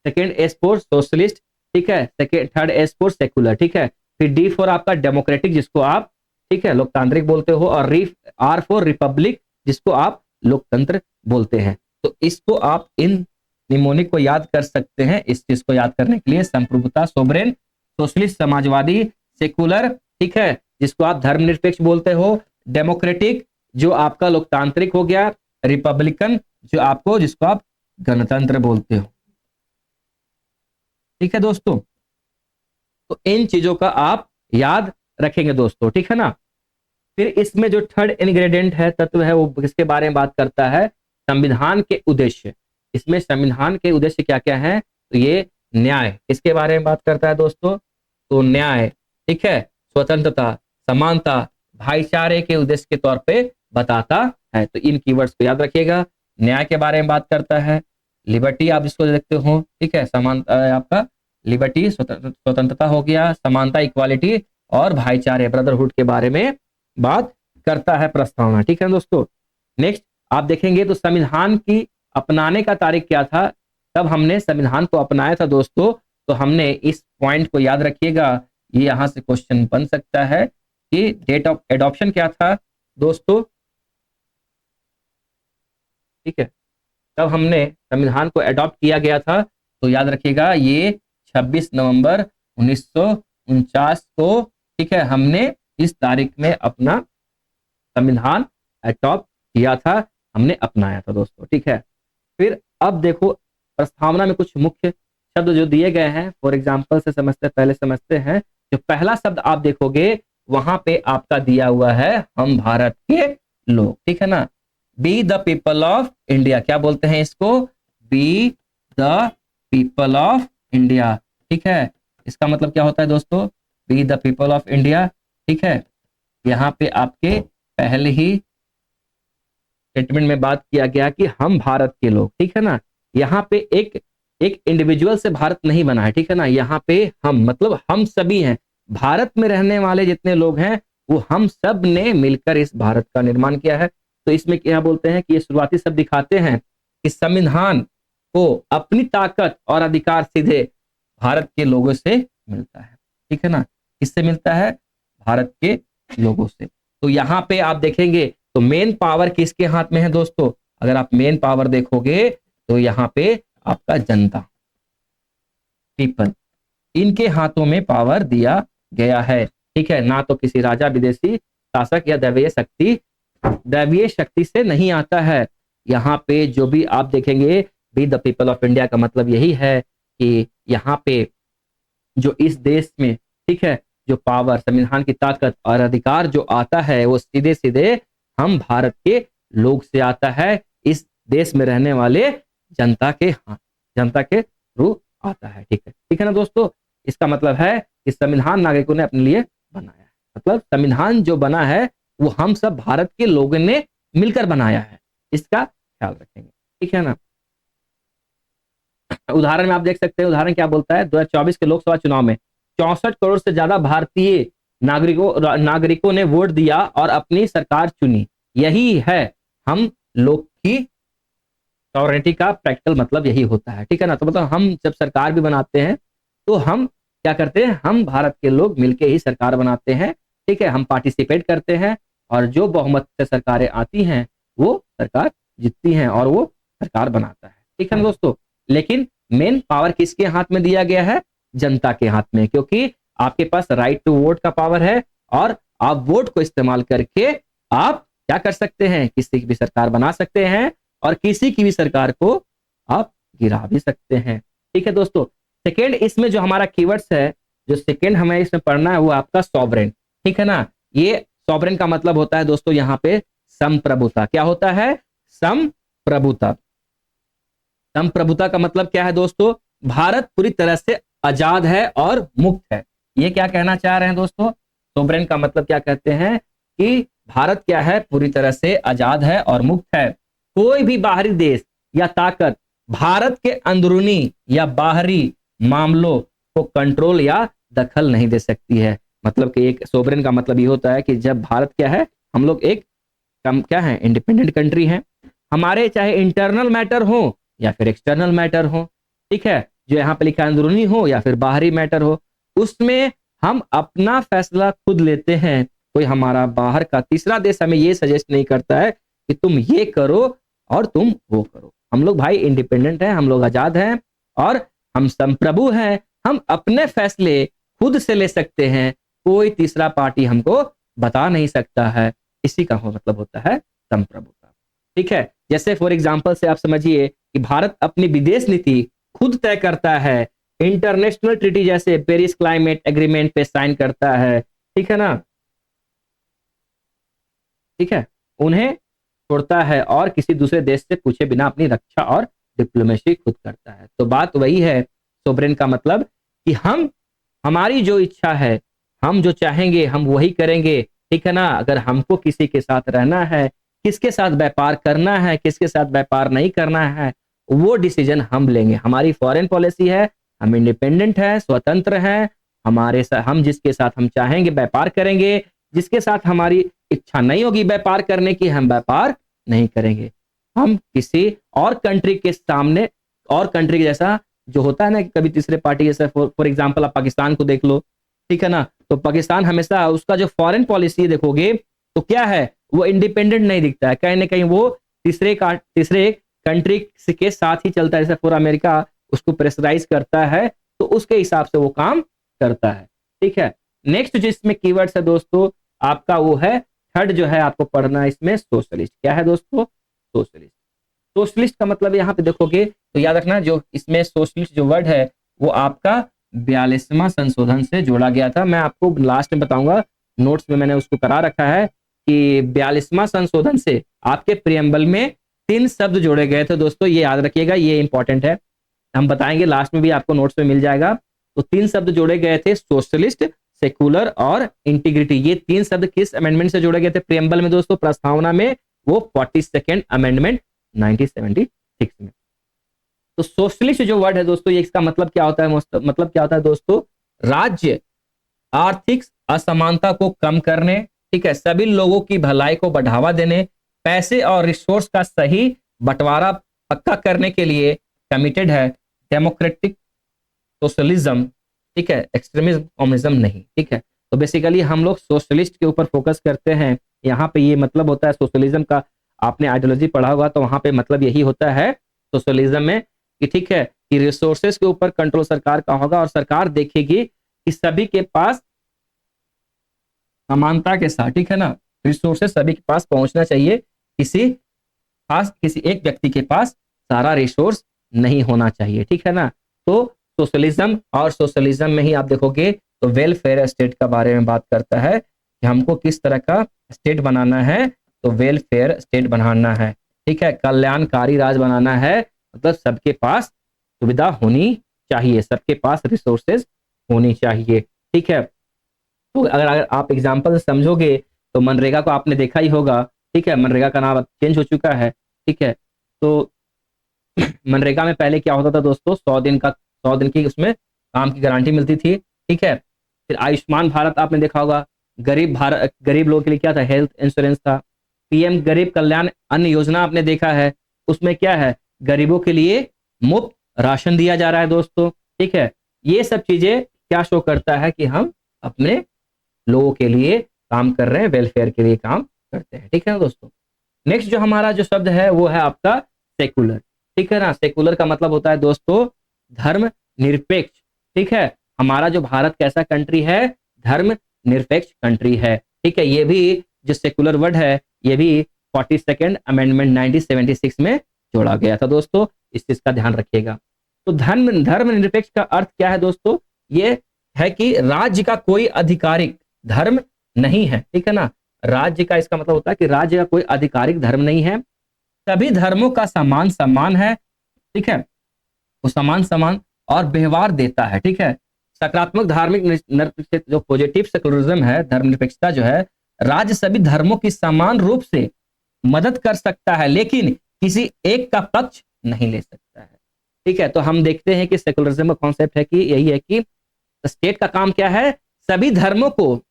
second S for socialist, ठीक है, second third S for secular. ठीक है, फिर डी फॉर आपका डेमोक्रेटिक जिसको आप, ठीक है, लोकतांत्रिक बोलते हो, और आर फॉर रिपब्लिक जिसको आप लोकतंत्र बोलते हैं। तो इसको आप इन निमोनिक को याद कर सकते हैं। इस चीज को याद करने के लिए संप्रभुता, सोवरेन, सोशलिस्ट समाजवादी, सेकुलर, ठीक है, जिसको आप धर्मनिरपेक्ष बोलते हो, डेमोक्रेटिक जो आपका लोकतांत्रिक हो गया, रिपब्लिकन जो आपको, जिसको आप गणतंत्र बोलते हो। ठीक है दोस्तों, तो इन चीजों का आप याद रखेंगे दोस्तों। ठीक है ना, फिर इसमें जो थर्ड इंग्रेडिएंट है, तत्व है, वो किसके बारे में बात करता है, संविधान के उद्देश्य। इसमें संविधान के उद्देश्य क्या क्या है, तो ये न्याय, इसके बारे में बात करता है दोस्तों। तो न्याय, ठीक है, स्वतंत्रता, समानता, भाईचारे के उद्देश्य के तौर पे बताता है। तो इन कीवर्ड्स को याद रखिएगा। न्याय के बारे में बात करता है, लिबर्टी आप इसको देखते हो, ठीक है, समानता आपका लिबर्टी, स्वतंत्रता हो गया, समानता इक्वालिटी, और भाईचारे ब्रदरहुड के बारे में बात करता है प्रस्तावना। ठीक है दोस्तों, नेक्स्ट आप देखेंगे तो संविधान की अपनाने का तारीख क्या था, तब हमने संविधान को अपनाया था दोस्तों। तो हमने इस पॉइंट को याद रखिएगा, ये यहां से क्वेश्चन बन सकता है कि डेट ऑफ एडॉप्शन क्या था दोस्तों। ठीक है, तब हमने संविधान को एडॉप्ट किया गया था, तो याद रखिएगा ये 26 नवंबर 1949 को, ठीक है, हमने इस तारीख में अपना संविधान एडॉप्ट किया था, हमने अपनाया था दोस्तों। ठीक है, फिर अब देखो प्रस्तावना में कुछ मुख्य शब्द जो दिए गए हैं, फॉर एग्जाम्पल से समझते, पहले समझते हैं। जो पहला शब्द आप देखोगे वहां पे आपका दिया हुआ है, हम भारत के लोग। ठीक है ना, be the people of India, क्या बोलते हैं इसको, be the people of India. ठीक है, इसका मतलब क्या होता है दोस्तों, be the people of India. ठीक है, यहाँ पे आपके पहले ही स्टेटमेंट में बात किया गया कि हम भारत के लोग। ठीक है ना, यहाँ पे एक इंडिविजुअल से भारत नहीं बना है। ठीक है ना, यहाँ पे हम मतलब हम सभी हैं, भारत में रहने वाले जितने लोग हैं वो हम सब ने मिलकर इस भारत का निर्माण किया है। तो इसमें क्या बोलते हैं कि ये शुरुआती शब्द दिखाते हैं कि संविधान को अपनी ताकत और अधिकार सीधे भारत के लोगों से मिलता है। ठीक है ना, किससे मिलता है, भारत के लोगों से। तो यहाँ पे आप देखेंगे तो मेन पावर किसके हाथ में है दोस्तों, अगर आप मेन पावर देखोगे तो यहाँ पे आपका जनता, पीपल, इनके हाथों में पावर दिया गया है। ठीक है, ना तो किसी राजा, विदेशी शासक या दैवीय शक्ति से नहीं आता है। यहाँ पे जो भी आप देखेंगे be the people of India का मतलब यही है कि यहाँ पे जो इस देश में, ठीक है, जो पावर, संविधान की ताकत और अधिकार जो आता है वो सीधे सीधे हम भारत के लोग से आता है, इस देश में रहने वाले जनता के थ्रू आता है। ठीक है ना दोस्तों, इसका मतलब है कि संविधान नागरिकों ने अपने लिए बनाया है, मतलब संविधान जो बना है वो हम सब भारत के लोगों ने मिलकर बनाया है, इसका ख्याल रखेंगे। ठीक है ना, उदाहरण में आप देख सकते हैं, उदाहरण क्या बोलता है, 2024 के लोकसभा चुनाव में 64 करोड़ से ज्यादा भारतीय नागरिकों ने वोट दिया और अपनी सरकार चुनी। यही है हम लोग की सॉवरेनिटी का प्रैक्टिकल मतलब यही होता है। ठीक है ना, तो मतलब हम जब सरकार भी बनाते हैं तो हम क्या करते हैं, हम भारत के लोग मिलके ही सरकार बनाते हैं। ठीक है, हम पार्टिसिपेट करते हैं और जो बहुमत से सरकारें आती हैं वो सरकार जीतती हैं और वो सरकार बनाता है। ठीक है ना दोस्तों, लेकिन मेन पावर किसके हाथ में दिया गया है, जनता के हाथ में, क्योंकि आपके पास राइट टू वोट का पावर है और आप वोट को इस्तेमाल करके आप क्या कर सकते हैं, किसी की भी सरकार बना सकते हैं और किसी की भी सरकार को आप गिरा भी सकते हैं। ठीक है दोस्तों, सेकेंड इसमें जो हमारा कीवर्ड्स है, जो सेकेंड हमें इसमें पढ़ना है वो आपका सॉवरेन। ठीक है ना, ये सॉवरेन का मतलब होता है दोस्तों यहाँ पे संप्रभुता। क्या होता है, संप्रभुता। संप्रभुता का मतलब क्या है दोस्तों, भारत पूरी तरह से आजाद है और मुक्त है। ये क्या कहना चाह रहे हैं दोस्तों? सोवरेन का मतलब क्या कहते हैं कि भारत क्या है, पूरी तरह से आजाद है और मुक्त है। कोई भी बाहरी देश या ताकत भारत के अंदरूनी या बाहरी मामलों को कंट्रोल या दखल नहीं दे सकती है। मतलब कि एक सोवरेन का मतलब ये होता है कि जब भारत क्या है, हम लोग एक क्या है, इंडिपेंडेंट कंट्री है। हमारे चाहे इंटरनल मैटर हो या फिर एक्सटर्नल मैटर हो, ठीक है, जो यहाँ पे लिखा अंदरूनी हो या फिर बाहरी मैटर हो, उसमें हम अपना फैसला खुद लेते हैं। कोई हमारा बाहर का तीसरा देश हमें ये सजेस्ट नहीं करता है कि तुम ये करो और तुम वो करो। हम लोग भाई इंडिपेंडेंट हैं, हम लोग आजाद हैं और हम संप्रभु हैं। हम अपने फैसले खुद से ले सकते हैं, कोई तीसरा पार्टी हमको बता नहीं सकता है। इसी का मतलब होता है संप्रभुता। ठीक है, जैसे फॉर एग्जांपल से आप समझिए कि भारत अपनी विदेश नीति खुद तय करता है। इंटरनेशनल ट्रीटी जैसे पेरिस क्लाइमेट एग्रीमेंट पे साइन करता है, ठीक है ना, ठीक है, उन्हें छोड़ता है और किसी दूसरे देश से पूछे बिना अपनी रक्षा और डिप्लोमेसी खुद करता है। तो बात वही है सोवरेन का मतलब कि हम, हमारी जो इच्छा है, हम जो चाहेंगे हम वही करेंगे, ठीक है ना। अगर हमको किसी के साथ रहना है, किसके साथ व्यापार करना है, किसके साथ व्यापार नहीं करना है, वो डिसीजन हम लेंगे। हमारी फॉरेन पॉलिसी है, हम इंडिपेंडेंट है, स्वतंत्र हैं। हम जिसके साथ हम चाहेंगे व्यापार करेंगे, जिसके साथ हमारी इच्छा नहीं होगी व्यापार करने की, हम व्यापार नहीं करेंगे। हम किसी और कंट्री के सामने, और कंट्री जैसा जो होता है ना, कभी तीसरे पार्टी जैसा, फॉर एग्जांपल आप पाकिस्तान को देख लो, ठीक है ना। तो पाकिस्तान हमेशा उसका जो फॉरेन पॉलिसी देखोगे तो क्या है, वो इंडिपेंडेंट नहीं दिखता है, कहीं ना कहीं वो तीसरे कंट्री के साथ ही चलता है। जैसे पूरा अमेरिका उसको प्रेशराइज करता है, तो उसके हिसाब से वो काम करता है, ठीक है। नेक्स्ट जिसमें कीवर्ड्स है दोस्तों आपका, वो है थर्ड जो है आपको पढ़ना है इसमें, सोशलिस्ट। क्या है दोस्तों? सोशलिस्ट। सोशलिस्ट का मतलब यहाँ पे देखोगे तो याद रखना, जो इसमें सोशलिस्ट जो वर्ड है वो आपका 42वां संशोधन से जोड़ा गया था। मैं आपको लास्ट में बताऊंगा, नोट्स में मैंने उसको करा रखा है कि 42वां संशोधन से आपके प्रियम्बल में 3 शब्द जोड़े गए थे दोस्तों, ये याद रखिएगा, ये इंपॉर्टेंट है, हम बताएंगे लास्ट में भी, आपको नोट्स में मिल जाएगा। तो 3 शब्द जोड़े गए थे, सोशलिस्ट, सेकुलर और इंटीग्रिटी। ये 3 शब्द किस अमेंडमेंट से जोड़े गए थे प्रियम्बल में दोस्तों? प्रस्तावना में, वो 42nd अमेंडमेंट 1976 में। तो सोशलिस्ट जो वर्ड है दोस्तों, ये इसका मतलब क्या होता है? मतलब क्या होता है दोस्तों? राज्य आर्थिक असमानता को कम करने, ठीक है, सभी लोगों की भलाई को बढ़ावा देने, पैसे और रिसोर्स का सही बंटवारा पक्का करने के लिए कमिटेड है। डेमोक्रेटिक सोशलिज्म, ठीक है, एक्सट्रीमिज्म कम्युनिज्म नहीं, ठीक है। तो बेसिकली हम लोग सोशलिस्ट के ऊपर फोकस करते हैं। यहाँ पे ये मतलब होता है सोशलिज्म का, आपने आइडियोलॉजी पढ़ा होगा तो वहां पे मतलब यही होता है सोशलिज्म में कि ठीक है, कि रिसोर्सेज के ऊपर कंट्रोल सरकार का होगा और सरकार देखेगी कि सभी के पास समानता के साथ, ठीक है ना, रिसोर्सेज सभी के पास पहुंचना चाहिए। किसी खास किसी एक व्यक्ति के पास सारा रिसोर्स नहीं होना चाहिए, ठीक है ना। तो सोशलिज्म, और सोशलिज्म में ही आप देखोगे तो वेलफेयर स्टेट का बारे में बात करता है कि हमको किस तरह का स्टेट बनाना है। तो वेलफेयर स्टेट बनाना है, ठीक है, कल्याणकारी राज बनाना है, मतलब सबके पास सुविधा होनी चाहिए, सबके पास रिसोर्सेज होनी चाहिए, ठीक है। तो अगर आप एग्जाम्पल समझोगे तो मनरेगा को आपने देखा ही होगा, ठीक है, मनरेगा का नाम चेंज हो चुका है, ठीक है। तो मनरेगा में पहले क्या होता था दोस्तों? 100 दिन की उसमें काम की गारंटी मिलती थी, ठीक है। फिर आयुष्मान भारत आपने देखा होगा, गरीब लोगों के लिए क्या था? हेल्थ इंश्योरेंस था। पीएम गरीब कल्याण अन्न योजना आपने देखा है, उसमें क्या है? गरीबों के लिए मुफ्त राशन दिया जा रहा है दोस्तों, ठीक है। ये सब चीजें क्या शो करता है कि हम अपने लोगों के लिए काम कर रहे हैं, वेलफेयर के लिए काम करते हैं, ठीक है ना दोस्तों। नेक्स्ट जो हमारा जो शब्द है वो है आपका सेकुलर, ठीक है ना। सेकुलर का मतलब होता है दोस्तों धर्म निरपेक्ष, ठीक है। हमारा जो भारत कैसा कंट्री है? धर्म निरपेक्ष कंट्री है, ठीक है। ये भी जो सेकुलर वर्ड है ये भी 42nd अमेंडमेंट 1976 में जोड़ा गया था दोस्तों, इस चीज का ध्यान रखिएगा। तो धर्म निरपेक्ष का अर्थ क्या है दोस्तों? ये है कि राज्य का कोई आधिकारिक धर्म नहीं है, ठीक है ना। राज्य का इसका मतलब होता है कि राज्य का कोई आधिकारिक धर्म नहीं है, सभी धर्मों का समान सम्मान है, ठीक है। वो समान और व्यवहार देता है। ठीक है, सकारात्मक धार्मिक निरपेक्षता जो पॉजिटिव सेकुलरिज्म है, धर्मनिरपेक्षता जो है, राज्य सभी धर्मों की समान रूप से मदद कर सकता है लेकिन किसी एक का पक्ष नहीं ले सकता है। ठीक है, तो हम देखते हैं कि सेकुलरिज्म का कॉन्सेप्ट है कि यही है कि स्टेट का काम क्या है, सभी धर्मों को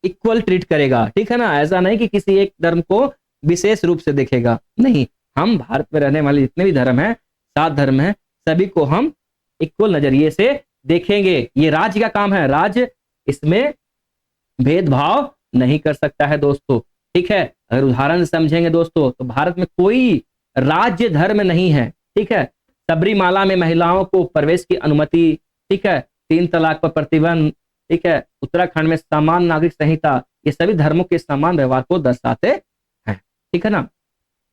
इक्वल ट्रीट करेगा। ठीक है ना, ऐसा नहीं कि किसी एक धर्म को विशेष रूप से देखेगा, नहीं, हम भारत में रहने वाले जितने भी धर्म हैं, 7 धर्म हैं, सभी को हम इक्वल नजरिए से देखेंगे। ये राज्य का काम है, राज्य इसमें भेदभाव नहीं कर सकता है दोस्तों। ठीक है, अगर उदाहरण से समझेंगे दोस्तों तो भारत में कोई राज्य धर्म नहीं है। ठीक है, सबरीमाला में महिलाओं को प्रवेश की अनुमति, ठीक है, 3 तलाक पर प्रतिबंध, ठीक है, उत्तराखंड में समान नागरिक संहिता, ये सभी धर्मों के समान व्यवहार को दर्शाते हैं। ठीक है ना,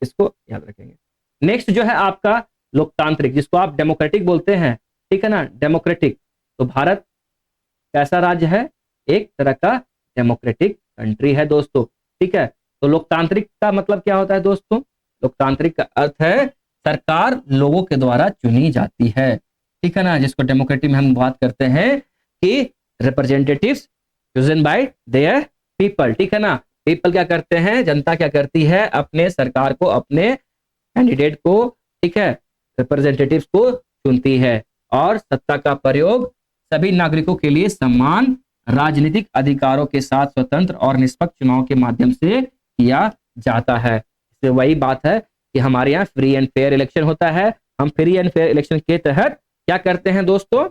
इसको याद रखेंगे। नेक्स्ट जो है आपका लोकतांत्रिक, जिसको आप डेमोक्रेटिक बोलते हैं। ठीक है ना, डेमोक्रेटिक, तो भारत कैसा राज्य है, एक तरह का डेमोक्रेटिक कंट्री है दोस्तों। ठीक है, तो लोकतांत्रिक का मतलब क्या होता है दोस्तों, लोकतांत्रिक का अर्थ है सरकार लोगों के द्वारा चुनी जाती है। ठीक है ना, जिसको डेमोक्रेटिक में हम बात करते हैं कि representatives chosen bye there people. ठीक है ना, पीपल क्या करते हैं, जनता क्या करती है, अपने सरकार को, अपने कैंडिडेट को, ठीक है, रिप्रेजेंटेटिव्स को चुनती है और सत्ता का प्रयोग सभी नागरिकों के लिए समान राजनीतिक अधिकारों के साथ स्वतंत्र और निष्पक्ष चुनाव के माध्यम से किया जाता है। इससे वही बात है कि हमारे यहाँ फ्री एंड फेयर इलेक्शन होता है। हम फ्री एंड फेयर इलेक्शन के तहत क्या करते हैं दोस्तों,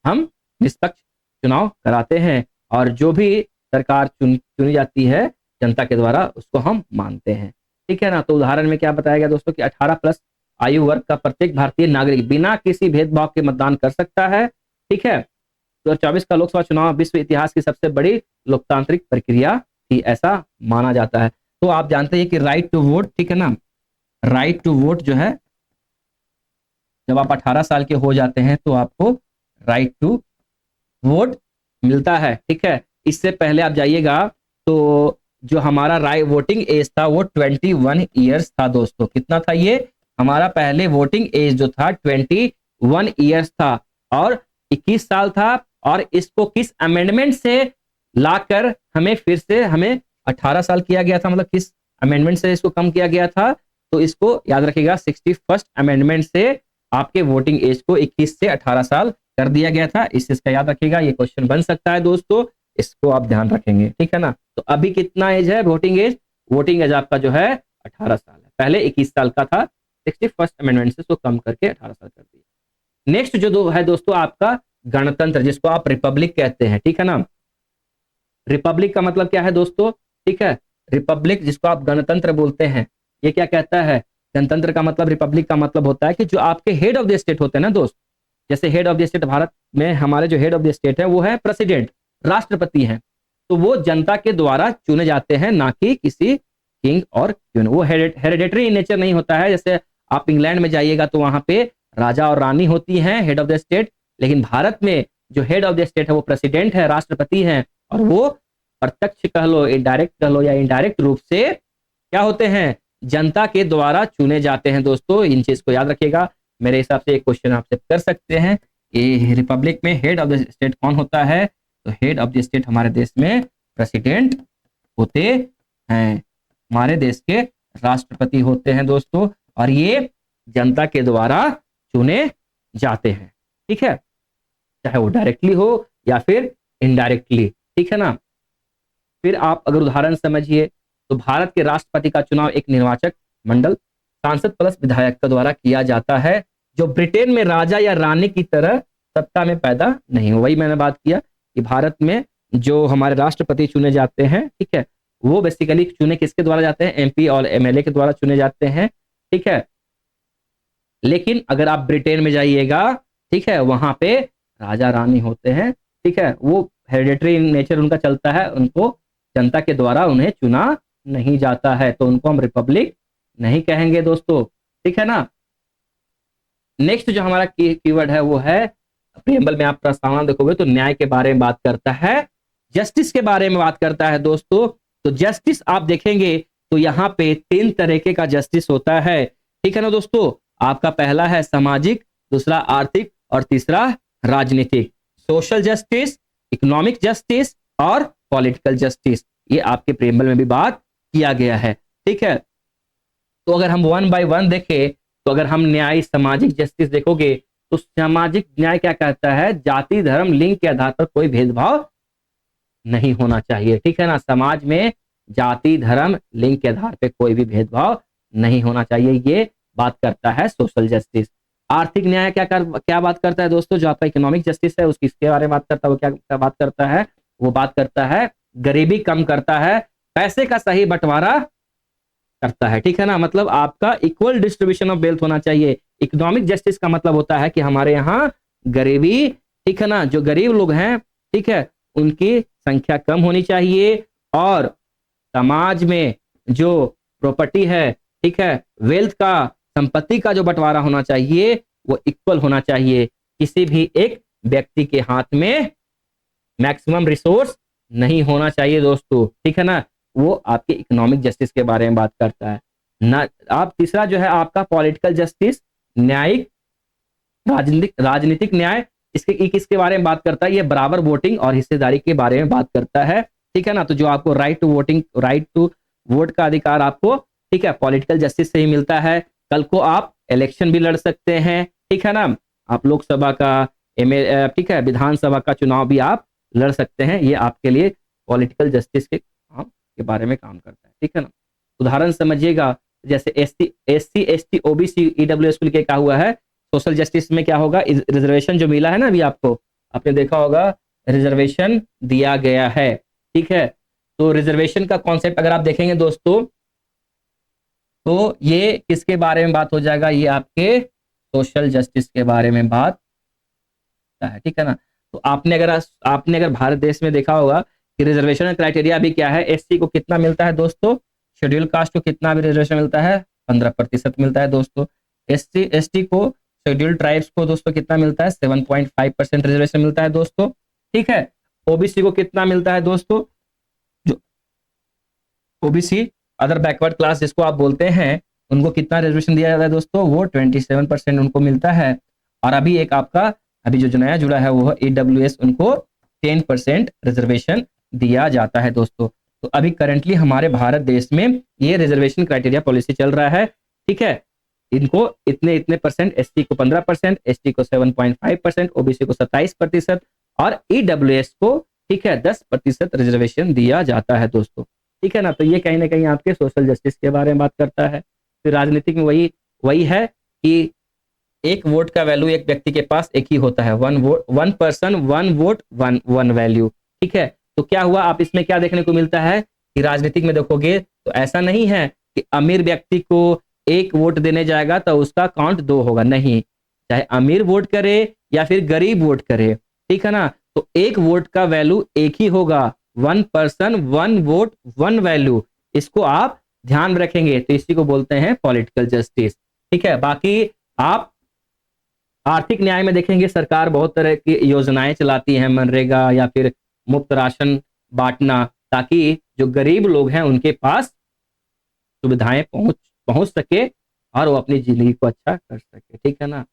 हम निष्पक्ष चुनाव कराते हैं और जो भी सरकार चुनी जाती है जनता के द्वारा, उसको हम मानते हैं। ठीक है ना, तो उदाहरण में क्या बताया गया दोस्तों कि 18+ आयु वर्ग का प्रत्येक भारतीय नागरिक बिना किसी भेदभाव के मतदान कर सकता है। ठीक है, 2024 का लोकसभा चुनाव विश्व इतिहास की सबसे बड़ी लोकतांत्रिक प्रक्रिया थी, ऐसा माना जाता है। तो आप जानते हैं कि राइट टू वोट, ठीक है ना, राइट टू वोट जो है, जब आप 18 साल के हो जाते हैं तो आपको राइट टू वोट मिलता है। ठीक है, इससे पहले आप जाइएगा तो जो हमारा राइट वोटिंग एज था वो 21 ईयर्स था दोस्तों। कितना था ये, हमारा पहले वोटिंग एज जो था 21 ईयर्स था और 21 साल था, और इसको किस अमेंडमेंट से लाकर हमें फिर से हमें 18 साल किया गया था, मतलब किस अमेंडमेंट से इसको कम किया गया था, तो इसको याद रखिएगा 61st अमेंडमेंट से आपके वोटिंग एज को 21 से 18 साल कर दिया गया था। इस चीज का याद रखिएगा, ये क्वेश्चन बन सकता है दोस्तों, इसको आप ध्यान रखेंगे। ठीक है ना, तो अभी कितना एज है वोटिंग एज, वोटिंग एज आपका जो है 18 साल है, पहले 21 साल का था, 61st अमेंडमेंट से इसको कम करके 18 साल कर दिया। नेक्स्ट जो है दोस्तों आपका गणतंत्र, जिसको आप रिपब्लिक कहते हैं। ठीक है ना, रिपब्लिक का मतलब क्या है दोस्तों, ठीक है, रिपब्लिक जिसको आप गणतंत्र बोलते हैं, ये क्या कहता है, गणतंत्र का मतलब, रिपब्लिक का मतलब होता है कि जो आपके हेड ऑफ द स्टेट होते हैं ना दोस्त, जैसे head of the state Bharat में हमारे जो हेड ऑफ द स्टेट है वो है प्रेसिडेंट, राष्ट्रपति हैं, तो वो जनता के द्वारा चुने जाते हैं, ना कि किसी किंग और क्वीन। वो हेरिडेटरी नेचर नहीं होता है, जैसे आप इंग्लैंड में जाइएगा तो वहां पे राजा और रानी होती हैं हेड ऑफ द स्टेट, लेकिन भारत में जो हेड ऑफ द स्टेट है वो प्रेसिडेंट है, राष्ट्रपति हैं, और वो प्रत्यक्ष कह लो, इनडायरेक्ट कह लो, या इनडायरेक्ट रूप से क्या होते हैं, जनता के द्वारा चुने जाते हैं दोस्तों। इन चीज को याद रखिएगा। मेरे हिसाब से एक क्वेश्चन आपसे कर सकते हैं कि रिपब्लिक में हेड ऑफ द स्टेट कौन होता है, तो हेड ऑफ द स्टेट हमारे देश में प्रेसिडेंट होते हैं, हमारे देश के राष्ट्रपति होते हैं दोस्तों, और ये जनता के द्वारा चुने जाते हैं। ठीक है, चाहे वो डायरेक्टली हो या फिर इनडायरेक्टली। ठीक है ना, फिर आप अगर उदाहरण समझिए तो भारत के राष्ट्रपति का चुनाव एक निर्वाचक मंडल, सांसद प्लस विधायक के द्वारा किया जाता है, जो ब्रिटेन में राजा या रानी की तरह सत्ता में पैदा नहीं हो। वही मैंने बात किया कि भारत में जो हमारे राष्ट्रपति चुने जाते हैं, ठीक है, वो बेसिकली चुने किसके द्वारा जाते हैं, एमपी और एमएलए के द्वारा चुने जाते हैं। ठीक है, लेकिन अगर आप ब्रिटेन में जाइएगा, ठीक है, वहां पे राजा रानी होते हैं। ठीक है, वो हेरिडेटरी नेचर उनका चलता है, उनको जनता के द्वारा उन्हें चुना नहीं जाता है, तो उनको हम रिपब्लिक नहीं कहेंगे दोस्तों। ठीक है ना, नेक्स्ट जो हमारा कीवर्ड है वो है, प्रीएम्बल में आप प्रस्तावना देखोगे तो न्याय के बारे में बात करता है, जस्टिस के बारे में बात करता है दोस्तों। तो जस्टिस आप देखेंगे तो यहाँ पे 3 तरीके का जस्टिस होता है। ठीक है ना दोस्तों, आपका पहला है सामाजिक, दूसरा आर्थिक और तीसरा राजनीतिक, सोशल जस्टिस, इकोनॉमिक जस्टिस और पॉलिटिकल जस्टिस। ये आपके प्रेम्बल में भी बात किया गया है, ठीक है। तो अगर हम वन बाय वन देखें, तो अगर हम न्याय सामाजिक जस्टिस देखोगे तो सामाजिक न्याय क्या कहता है, जाति धर्म लिंग के आधार पर कोई भेदभाव नहीं होना चाहिए, ठीक है ना। समाज में जाति धर्म लिंग के आधार पर कोई भी भेदभाव नहीं होना चाहिए, ये बात करता है सोशल जस्टिस। आर्थिक न्याय क्या बात करता है दोस्तों, जो आपका इकोनॉमिक जस्टिस है उसकी इसके बारे में बात करता है। वो क्या बात करता है, वो बात करता है गरीबी कम करता है, पैसे का सही बंटवारा करता है, ठीक है ना। मतलब आपका इक्वल डिस्ट्रीब्यूशन ऑफ वेल्थ होना चाहिए। इकोनॉमिक जस्टिस का मतलब होता है कि हमारे यहाँ गरीबी, ठीक है ना, जो गरीब लोग हैं, ठीक है, उनकी संख्या कम होनी चाहिए और समाज में जो प्रॉपर्टी है, ठीक है, वेल्थ का, संपत्ति का जो बंटवारा होना चाहिए वो इक्वल होना चाहिए। किसी भी एक व्यक्ति के हाथ में मैक्सिमम रिसोर्स नहीं होना चाहिए दोस्तों, ठीक है ना। वो आपके इकोनॉमिक जस्टिस के बारे में बात करता है ना। आप तीसरा जो है आपका पॉलिटिकल जस्टिस, न्यायिक राजनीतिक न्याय, किसके बारे में बात करता है, ये बराबर वोटिंग और हिस्सेदारी के बारे में बात करता है, ठीक है ना। तो जो आपको राइट टू वोट का अधिकार आपको, ठीक है, पॉलिटिकल जस्टिस से ही मिलता है। कल को आप इलेक्शन भी लड़ सकते हैं, ठीक है ना। आप लोकसभा का, ठीक है, विधानसभा का चुनाव भी आप लड़ सकते हैं। ये आपके लिए पॉलिटिकल जस्टिस के बारे में काम करता है, ठीक है ना। उदाहरण समझिएगा, जैसे एससी एसटी ओबीसी ईडब्ल्यूएस को लेके क्या हुआ है, सोशल जस्टिस में क्या होगा, रिजर्वेशन जो मिला है ना, अभी आपने देखा होगा रिजर्वेशन दिया गया है, ठीक है। तो रिजर्वेशन का कॉन्सेप्ट अगर आप देखेंगे दोस्तों, तो ये किसके बारे में बात हो जाएगा, ये आपके सोशल जस्टिस के बारे में बात है, ठीक है ना। तो आपने अगर भारत देश में देखा होगा कि रिजर्वेशन क्राइटेरिया भी क्या है, एससी को कितना मिलता है दोस्तों, शेड्यूल कास्ट को कितना भी रिजर्वेशन मिलता है, 15% मिलता है दोस्तों। एससी एसटी को, शेड्यूल ट्राइब्स को दोस्तों कितना मिलता है, 7.5% रिजर्वेशन मिलता है दोस्तों, ठीक है। ओबीसी को कितना मिलता है दोस्तों, जो ओबीसी अदर बैकवर्ड क्लास जिसको आप बोलते हैं, उनको कितना रिजर्वेशन दिया जाता है दोस्तों, वो 27% उनको मिलता है। और अभी एक आपका अभी जो नया जुड़ा है वो ईडब्ल्यूएस, उनको 10% रिजर्वेशन दिया जाता है दोस्तों। तो अभी करंटली हमारे भारत देश में ये रिजर्वेशन क्राइटेरिया पॉलिसी चल रहा है, ठीक है। इनको इतने परसेंट, एसटी को 15%, एसटी को 7.5%, ओबीसी को 27% और ईडब्ल्यूएस को, ठीक है, 10% रिजर्वेशन दिया जाता है दोस्तों, ठीक है ना। तो ये कहीं ना कहीं आपके सोशल जस्टिस के बारे में बात करता है। फिर राजनीतिक में वही है कि एक वोट का वैल्यू एक व्यक्ति के पास एक ही होता है, one person one vote one value, ठीक है। तो क्या हुआ, आप इसमें क्या देखने को मिलता है कि राजनीतिक में देखोगे तो ऐसा नहीं है कि अमीर व्यक्ति को एक वोट देने जाएगा तो उसका काउंट 2 होगा, नहीं, चाहे अमीर वोट करे या फिर गरीब वोट करे, ठीक है ना। तो एक वोट का वैल्यू एक ही होगा, one person one vote one value, इसको आप ध्यान रखेंगे तो इसी को बोलते हैं पॉलिटिकल जस्टिस, ठीक है। बाकी आप आर्थिक न्याय में देखेंगे, सरकार बहुत तरह की योजनाएं चलाती है, मनरेगा या फिर मुफ्त राशन बांटना, ताकि जो गरीब लोग हैं उनके पास सुविधाएं पहुंच सके और वो अपनी जिंदगी को अच्छा कर सके, ठीक है ना,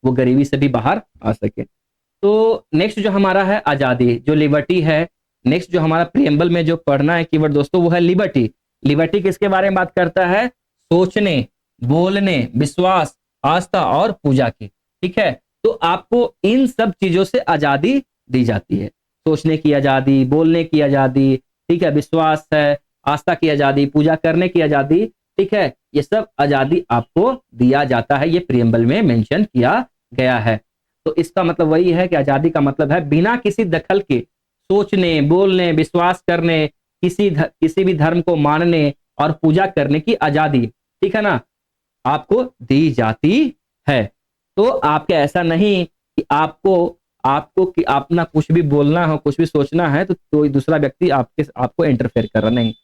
वो गरीबी से भी बाहर आ सके। तो नेक्स्ट जो हमारा है आजादी, जो लिबर्टी है, नेक्स्ट जो हमारा प्रियम्बल में जो पढ़ना है कीवर्ड दोस्तों वो है लिबर्टी। लिबर्टी किसके बारे में बात करता है, सोचने, बोलने, विश्वास, आस्था और पूजा की, ठीक है। तो आपको इन सब चीजों से आजादी दी जाती है, सोचने की आजादी, बोलने की आजादी, ठीक है, विश्वास है, आस्था की आजादी, पूजा करने की आजादी, ठीक है, ये सब आजादी आपको दिया जाता है, ये प्रियम्बल में मेंशन किया गया है। तो इसका मतलब वही है कि आजादी का मतलब है बिना किसी दखल के सोचने, बोलने, विश्वास करने, किसी भी धर्म को मानने और पूजा करने की आजादी, ठीक है ना, आपको दी जाती है। तो आपके ऐसा नहीं कि आपको कि अपना कुछ भी बोलना हो, कुछ भी सोचना है तो कोई दूसरा व्यक्ति आपको इंटरफेयर कर रहा, नहीं,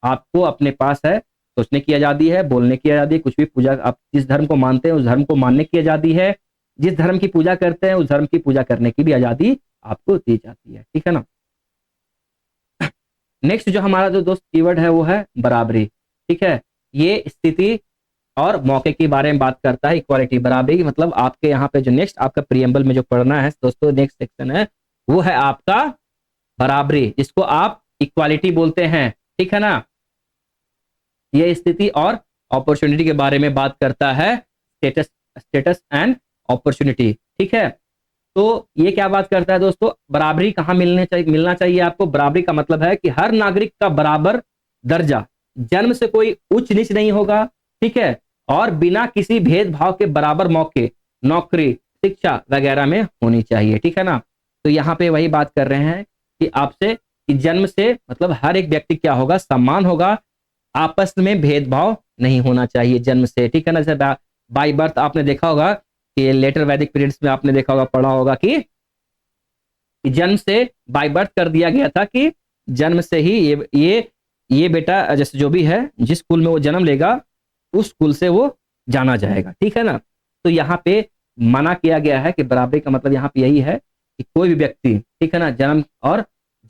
आपको अपने पास है, सोचने की आजादी है, बोलने की आजादी, कुछ भी पूजा, आप जिस धर्म को मानते हैं उस धर्म को मानने की आजादी है, जिस धर्म की पूजा करते हैं उस धर्म की पूजा करने की भी आजादी आपको दी जाती है, ठीक है ना। नेक्स्ट जो हमारा जो दोस्त कीवर्ड है वो है बराबरी, ठीक है। ये स्थिति और मौके के बारे में बात करता है। इक्वालिटी बराबरी मतलब आपके यहाँ पे जो नेक्स्ट आपका प्रियम्बल में जो पढ़ना है दोस्तों, नेक्स्ट सेक्शन है वो है आपका बराबरी, जिसको आप इक्वालिटी बोलते हैं, ठीक है ना। ये स्थिति और अपॉर्चुनिटी के बारे में बात करता है, स्टेटस एंड अपॉर्चुनिटी, ठीक है। तो ये क्या बात करता है दोस्तों, बराबरी कहाँ मिलना चाहिए आपको। बराबरी का मतलब है कि हर नागरिक का बराबर दर्जा, जन्म से कोई उच्च नीच नहीं होगा, ठीक है, और बिना किसी भेदभाव के बराबर मौके नौकरी शिक्षा वगैरह में होनी चाहिए, ठीक है ना। तो यहाँ पे वही बात कर रहे हैं कि आपसे कि जन्म से मतलब हर एक व्यक्ति क्या होगा, सम्मान होगा, आपस में भेदभाव नहीं होना चाहिए जन्म से, ठीक है ना। जैसे बाई बर्थ आपने देखा होगा कि लेटर वैदिक पीरियड्स में आपने देखा होगा, पढ़ा होगा कि जन्म से बाई बर्थ कर दिया गया था कि जन्म से ही ये बेटा जैसे जो भी है जिस स्कूल में वो जन्म लेगा उस स्कूल से वो जाना जाएगा, ठीक है ना। तो यहाँ पे मना किया गया है कि बराबरी का मतलब यहाँ पे यही है कि कोई भी व्यक्ति, ठीक है ना,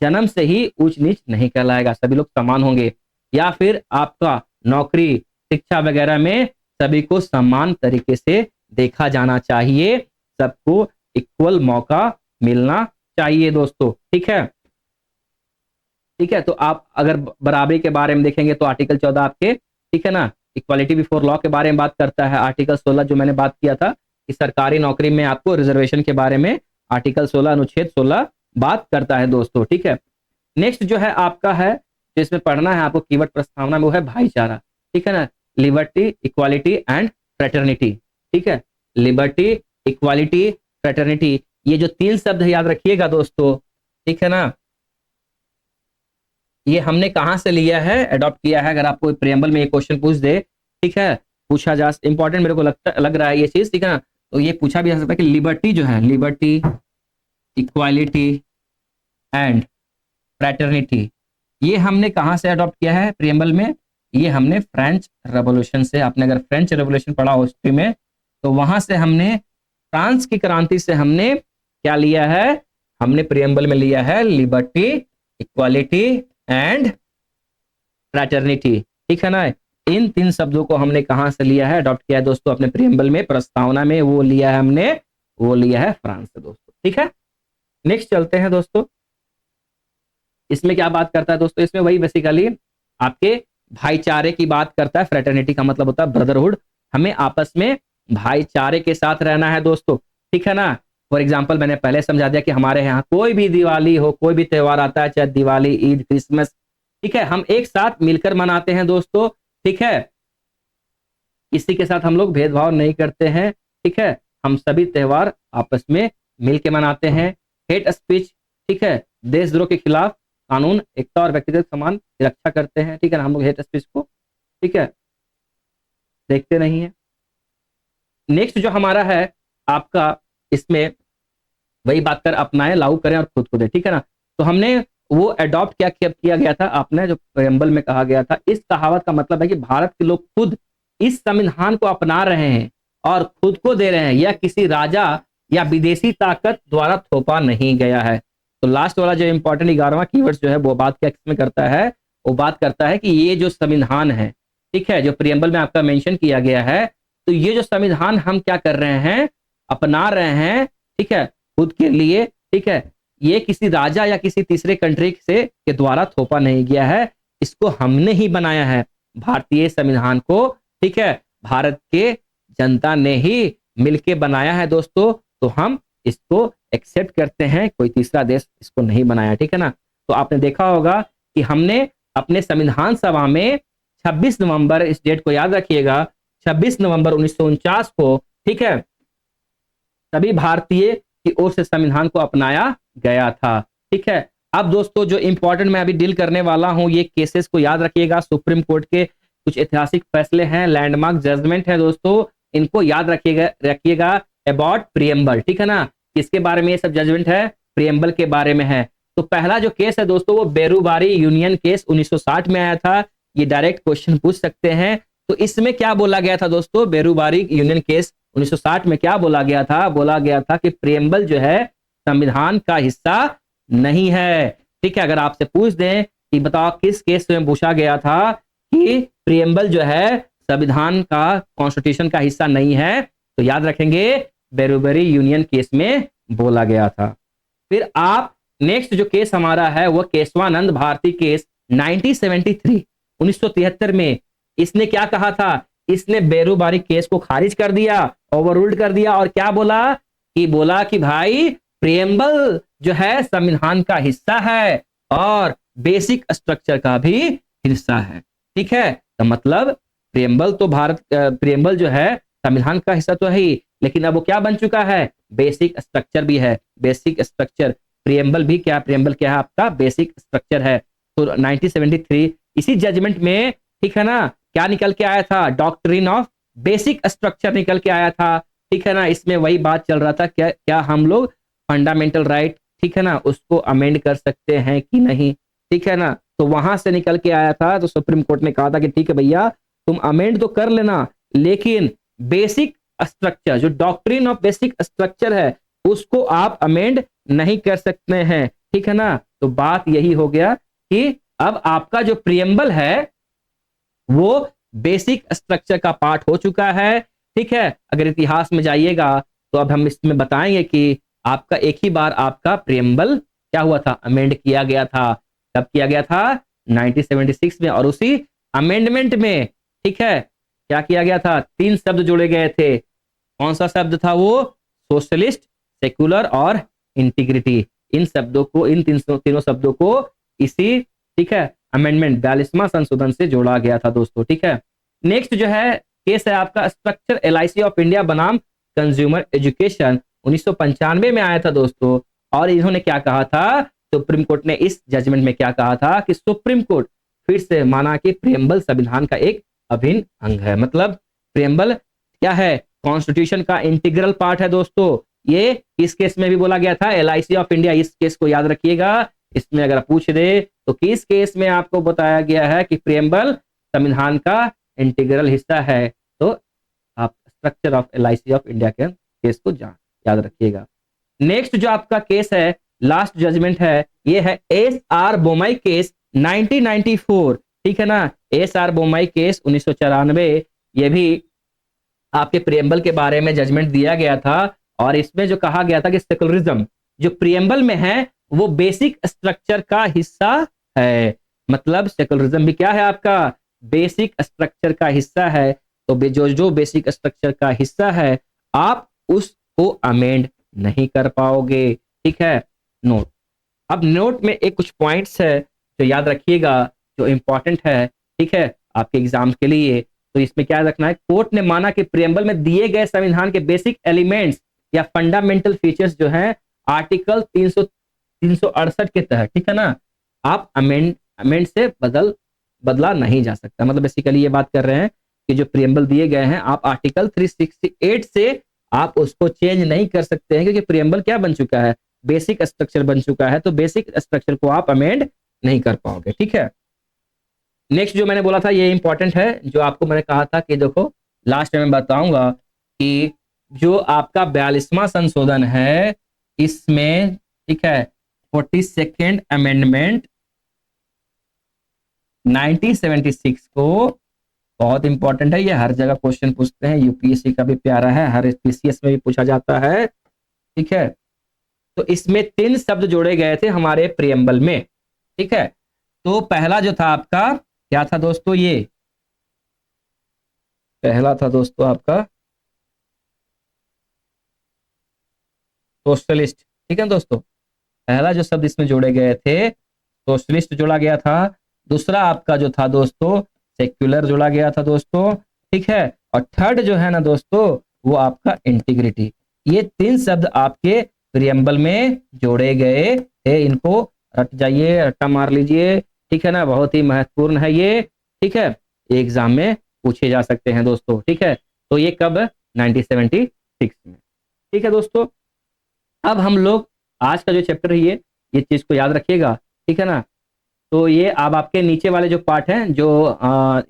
जन्म से ही ऊंच नीच नहीं कहलाएगा, सभी लोग समान होंगे। या फिर आपका नौकरी शिक्षा वगैरह में सभी को समान तरीके से देखा जाना चाहिए, सबको इक्वल मौका मिलना चाहिए दोस्तों, ठीक है। ठीक है, तो आप अगर बराबरी के बारे में देखेंगे तो आर्टिकल 14 आपके, ठीक है ना, इक्वालिटी बिफोर लॉ के बारे में बात करता है। आर्टिकल 16 जो मैंने बात किया था कि सरकारी नौकरी में आपको रिजर्वेशन के बारे में आर्टिकल 16 अनुच्छेद 16 बात करता है दोस्तों, ठीक है। नेक्स्ट जो है आपका है जिसमें पढ़ना है आपको कीवर्ड प्रस्तावना में, वो है भाईचारा, ठीक है ना। लिबर्टी इक्वालिटी एंड फ्रेटर्निटी, ठीक है, लिबर्टी इक्वालिटी फ्रेटर्निटी, ये जो तीन शब्द है याद रखिएगा दोस्तों, ठीक है ना। ये हमने कहां से लिया है, अडॉप्ट किया है। अगर आपको प्रियम्बल में ये क्वेश्चन पूछ दे, ठीक है, पूछा जा इंपॉर्टेंट मेरे को लग रहा है ये चीज, ठीक है ना। तो ये पूछा भी जा सकता है कि लिबर्टी जो है, लिबर्टी इक्वालिटी एंड फ्रेटर्निटी, ये हमने कहां से अडॉप्ट किया है प्रियम्बल में, ये हमने फ्रेंच रेवोल्यूशन से। आपने अगर फ्रेंच रेवोल्यूशन पढ़ा हो हिस्ट्री में तो वहां से हमने फ्रांस की क्रांति से हमने क्या लिया है, हमने प्रियम्बल में लिया है लिबर्टी इक्वालिटी एंड फ्रेटर्निटी, ठीक है ना। इन तीन शब्दों को हमने कहां से लिया है, अडॉप्ट किया है दोस्तों अपने प्रियम्बल में, प्रस्तावना में, वो लिया है हमने, वो लिया है फ्रांस से दोस्तों, ठीक है। नेक्स्ट चलते हैं दोस्तों, इसमें क्या बात करता है दोस्तों, इसमें वही बेसिकली आपके भाईचारे की बात करता है। फ्रेटर्निटी का मतलब होता है ब्रदरहुड, हमें आपस में भाईचारे के साथ रहना है दोस्तों, ठीक है ना। फॉर एग्जाम्पल मैंने पहले समझा दिया कि हमारे यहाँ कोई भी दिवाली हो, कोई भी त्योहार आता है, चाहे दिवाली ईद क्रिसमस, ठीक है, हम एक साथ मिलकर मनाते हैं दोस्तों, ठीक है। किसी के साथ हम लोग भेदभाव नहीं करते हैं, ठीक है, हम सभी त्योहार आपस में मिलकर मनाते हैं। हेट स्पीच, ठीक है, देशद्रोह के खिलाफ कानून एकता और व्यक्तिगत सम्मान की रक्षा करते हैं, ठीक है ना। हम लोग हेट स्पीच को, ठीक है, देखते नहीं है। नेक्स्ट जो हमारा है आपका, इसमें वही बात कर अपनाएं, लागू करें और खुद को दे, ठीक है ना। तो हमने वो अडॉप्ट किया गया था, आपने जो प्रेम्बल में कहा गया था, इस कहावत का मतलब है कि भारत के लोग खुद इस संविधान को अपना रहे हैं और खुद को दे रहे हैं, यह किसी राजा या विदेशी ताकत द्वारा थोपा नहीं गया है। तो लास्ट वाला जो इंपॉर्टेंट 11वां कीवर्ड जो है वो बात क्या किसमें करता है, वो बात करता है कि ये जो संविधान है, ठीक है, जो प्रियम्बल में आपका मेंशन किया गया है, तो ये जो संविधान हम क्या कर रहे हैं, अपना रहे हैं, ठीक है, खुद के लिए, ठीक है, ये किसी राजा या किसी तीसरे कंट्री से के द्वारा थोपा नहीं गया है, इसको हमने ही बनाया है, भारतीय संविधान को, ठीक है, भारत के जनता ने ही मिलके बनाया है दोस्तों। तो हम इसको एक्सेप्ट करते हैं, कोई तीसरा देश इसको नहीं बनाया, ठीक है ना। तो आपने देखा होगा कि हमने अपने संविधान सभा में 26 नवंबर, इस डेट को याद रखिएगा, 26 नवंबर 1949 को, ठीक है, सभी भारतीय की ओर से संविधान को अपनाया गया था, ठीक है। अब दोस्तों जो इंपॉर्टेंट मैं अभी डील करने वाला हूं, ये केसेस को याद रखिएगा, सुप्रीम कोर्ट के कुछ ऐतिहासिक फैसले हैं, लैंडमार्क जजमेंट है दोस्तों, इनको याद रखिएगा अबाउट प्रियम्बल, ठीक है ना। किसके बारे में ये सब जजमेंट है, प्रियम्बल के बारे में है। तो पहला जो केस है दोस्तों वो बेरूबारी यूनियन केस 1960 में आया था, ये डायरेक्ट क्वेश्चन पूछ सकते हैं। तो इसमें क्या बोला गया था दोस्तों, बेरूबारी यूनियन केस 1960 में क्या बोला गया था, बोला गया था कि प्रियम्बल जो है संविधान का हिस्सा नहीं है, ठीक है। अगर आपसे पूछ दें कि बताओ किस केस में पूछा गया था कि प्रियम्बल जो है संविधान का, कॉन्स्टिट्यूशन का हिस्सा नहीं है, तो याद रखेंगे बेरुबरी यूनियन केस में बोला गया था। फिर आप नेक्स्ट जो केस हमारा है वो केशवानंद भारती केस 1973 1973 में। इसने क्या कहा था? इसने बेरुबारी केस को खारिज कर दिया, ओवररूल्ड कर दिया, और क्या बोला कि भाई प्रिएम्बल जो है संविधान का हिस्सा है और बेसिक स्ट्रक्चर का भी हिस्सा है। ठीक है, तो मतलब प्रिएम्बल जो है संविधान का हिस्सा तो है ही, लेकिन अब वो क्या बन चुका है? बेसिक स्ट्रक्चर भी है। बेसिक स्ट्रक्चर, प्रिएम्बल क्या है? आपका बेसिक स्ट्रक्चर है। तो 1973 इसी जजमेंट में, ठीक है ना, क्या निकल के आया था? डॉक्ट्रिन ऑफ बेसिक स्ट्रक्चर निकल के आया था। ठीक है ना, इसमें वही बात चल रहा था, क्या हम लोग फंडामेंटल राइट, ठीक है ना, उसको अमेंड कर सकते हैं कि नहीं। ठीक है ना, तो वहां से निकल के आया था। तो सुप्रीम कोर्ट ने कहा था कि ठीक है भैया, तुम अमेंड तो कर लेना, लेकिन बेसिक स्ट्रक्चर, जो डॉक्ट्रिन ऑफ बेसिक स्ट्रक्चर है, उसको आप अमेंड नहीं कर सकते हैं। ठीक है ना, तो बात यही हो गया कि अब आपका जो प्रिएम्बल है वो बेसिक स्ट्रक्चर का पार्ट हो चुका है। ठीक है, अगर इतिहास में जाइएगा तो अब हम इसमें बताएंगे कि आपका एक ही बार आपका प्रिएम्बल क्या हुआ था? अमेंड किया गया था। कब किया गया था? 1976 में। और उसी अमेंडमेंट में, ठीक है, क्या किया गया था? 3 शब्द जोड़े गए थे। कौन सा शब्द था वो? सोशलिस्ट, सेकुलर और इंटीग्रिटी। इन शब्दों को, इन तीनों शब्दों को इसी, ठीक है, अमेंडमेंट 42वां संशोधन से जोड़ा गया था दोस्तों। ठीक है, नेक्स्ट जो है केस है आपका स्ट्रक्चर LIC ऑफ इंडिया बनाम कंज्यूमर एजुकेशन, 1995 में आया था दोस्तों। और इन्होंने क्या कहा था? सुप्रीम कोर्ट ने इस जजमेंट में क्या कहा था कि सुप्रीम कोर्ट फिर से माना कि प्रिएम्बल संविधान का एक अभिन्न अंग है। मतलब प्रिएम्बल क्या है? कॉन्स्टिट्यूशन का इंटीग्रल पार्ट है दोस्तों। ये इस केस में भी बोला गया था, LIC ऑफ इंडिया। इस केस को याद रखिएगा, इसमें अगर पूछ दे तो किस केस में आपको बताया गया है कि प्रिएम्बल संविधान का इंटीग्रल हिस्सा है, तो आप structure of LIC of India के केस को याद रखिएगा। नेक्स्ट जो आपका केस है, लास्ट जजमेंट है, ये है SR बोमई केस 1994। ठीक है ना, SR बोमई केस 1994, ये भी आपके प्रिएम्बल के बारे में जजमेंट दिया गया था। और इसमें जो कहा गया था कि सेकुलरिज्म जो प्रिएम्बल में है वो बेसिक स्ट्रक्चर का हिस्सा है। मतलब सेकुलरिज्म भी क्या है? आपका बेसिक स्ट्रक्चर का हिस्सा है। तो जो बेसिक स्ट्रक्चर का हिस्सा है, आप उसको अमेंड नहीं कर पाओगे। ठीक है, नोट। अब नोट में एक कुछ पॉइंट्स है जो याद रखिएगा, जो इंपॉर्टेंट है, ठीक है, आपके एग्जाम के लिए। तो इसमें क्या रखना है? कोर्ट ने माना कि प्रिएम्बल में दिए गए संविधान के बेसिक एलिमेंट्स या फंडामेंटल फीचर्स जो हैं आर्टिकल 368 के तहत, ठीक है ना, आप अमेंड से बदला नहीं जा सकता। मतलब बेसिकली ये बात कर रहे हैं कि जो प्रिएम्बल दिए गए हैं, आप आर्टिकल 368 से आप उसको चेंज नहीं कर सकते हैं, क्योंकि प्रिएम्बल क्या बन चुका है? बेसिक स्ट्रक्चर बन चुका है। तो बेसिक स्ट्रक्चर को आप अमेंड नहीं कर पाओगे। ठीक है, नेक्स्ट जो मैंने बोला था ये इंपॉर्टेंट है, जो आपको मैंने कहा था कि देखो लास्ट में मैं बताऊंगा कि जो आपका 42वां संशोधन है, इसमें, ठीक है, 42nd अमेंडमेंट 1976 को, बहुत इंपॉर्टेंट है ये, हर जगह क्वेश्चन पूछते हैं, यूपीएससी का भी प्यारा है, हर पीसीएस में भी पूछा जाता है। ठीक है, तो इसमें 3 शब्द जोड़े गए थे हमारे प्रिएम्बल में। ठीक है, तो पहला जो था आपका क्या था दोस्तों? ये पहला था दोस्तों आपका सोशलिस्ट। ठीक है दोस्तों, पहला जो शब्द इसमें जोड़े गए थे सोशलिस्ट जोड़ा गया था। दूसरा आपका जो था दोस्तों सेक्युलर जोड़ा गया था दोस्तों। ठीक है, और थर्ड जो है ना दोस्तों वो आपका इंटीग्रिटी। ये 3 शब्द आपके प्रिएम्बल में जोड़े गए थे। इनको रट जाइए, रट्टा मार लीजिए। ठीक है ना, बहुत ही महत्वपूर्ण है ये। ठीक है, एग्जाम में पूछे जा सकते हैं दोस्तों। ठीक है, तो ये कब? 1976 में। ठीक है दोस्तों, अब हम लोग आज का जो चैप्टर है ये चीज को याद रखिएगा। ठीक है ना, तो ये अब आपके नीचे वाले जो पार्ट हैं, जो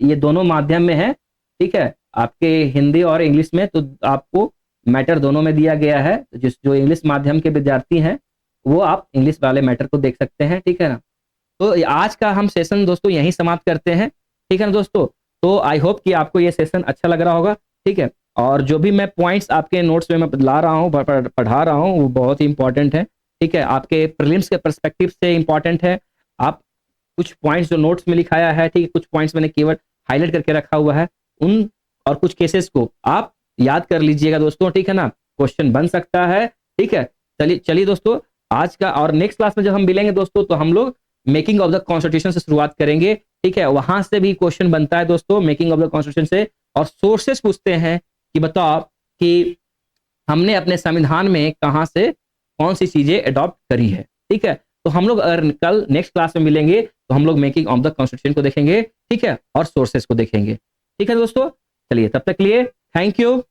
ये दोनों माध्यम में है। ठीक है, आपके हिंदी और इंग्लिश में, तो आपको मैटर दोनों में दिया गया है। जो इंग्लिश माध्यम के विद्यार्थी हैं वो आप इंग्लिश वाले मैटर को देख सकते हैं। ठीक है ना, तो आज का हम सेशन दोस्तों यहीं समाप्त करते हैं। ठीक है ना दोस्तों, तो आई होप कि आपको ये सेशन अच्छा लग रहा होगा, ठीक है। और जो भी मैं पॉइंट्स आपके नोट्स में मैं ला रहा हूँ, पढ़ा रहा हूँ, वो बहुत ही इंपॉर्टेंट है, ठीक है। आपके प्रीलिम्स के पर्सपेक्टिव से इंपॉर्टेंट है। आप कुछ पॉइंट्स जो नोट्स में लिखाया है, ठीक है, कुछ पॉइंट्स मैंने केवल हाईलाइट करके रखा हुआ है, उन और कुछ केसेस को आप याद कर लीजिएगा दोस्तों, ठीक है ना। क्वेश्चन बन सकता है, ठीक है। चलिए चलिए दोस्तों, आज का और नेक्स्ट क्लास में जब हम मिलेंगे दोस्तों, तो हम लोग मेकिंग ऑफ द कॉन्स्टिट्यूशन से शुरुआत करेंगे, ठीक है। वहां से भी क्वेश्चन बनता है दोस्तों, मेकिंग ऑफ द कॉन्स्टिट्यूशन से, और सोर्सेस पूछते हैं कि बताओ कि हमने अपने संविधान में कहां से कौन सी चीजें अडॉप्ट करी है, ठीक है। तो हम लोग अगर कल नेक्स्ट क्लास में मिलेंगे तो हम लोग मेकिंग ऑफ द कॉन्स्टिट्यूशन को देखेंगे, ठीक है, और सोर्सेस को देखेंगे, ठीक है दोस्तों। चलिए तब तक लिए थैंक यू।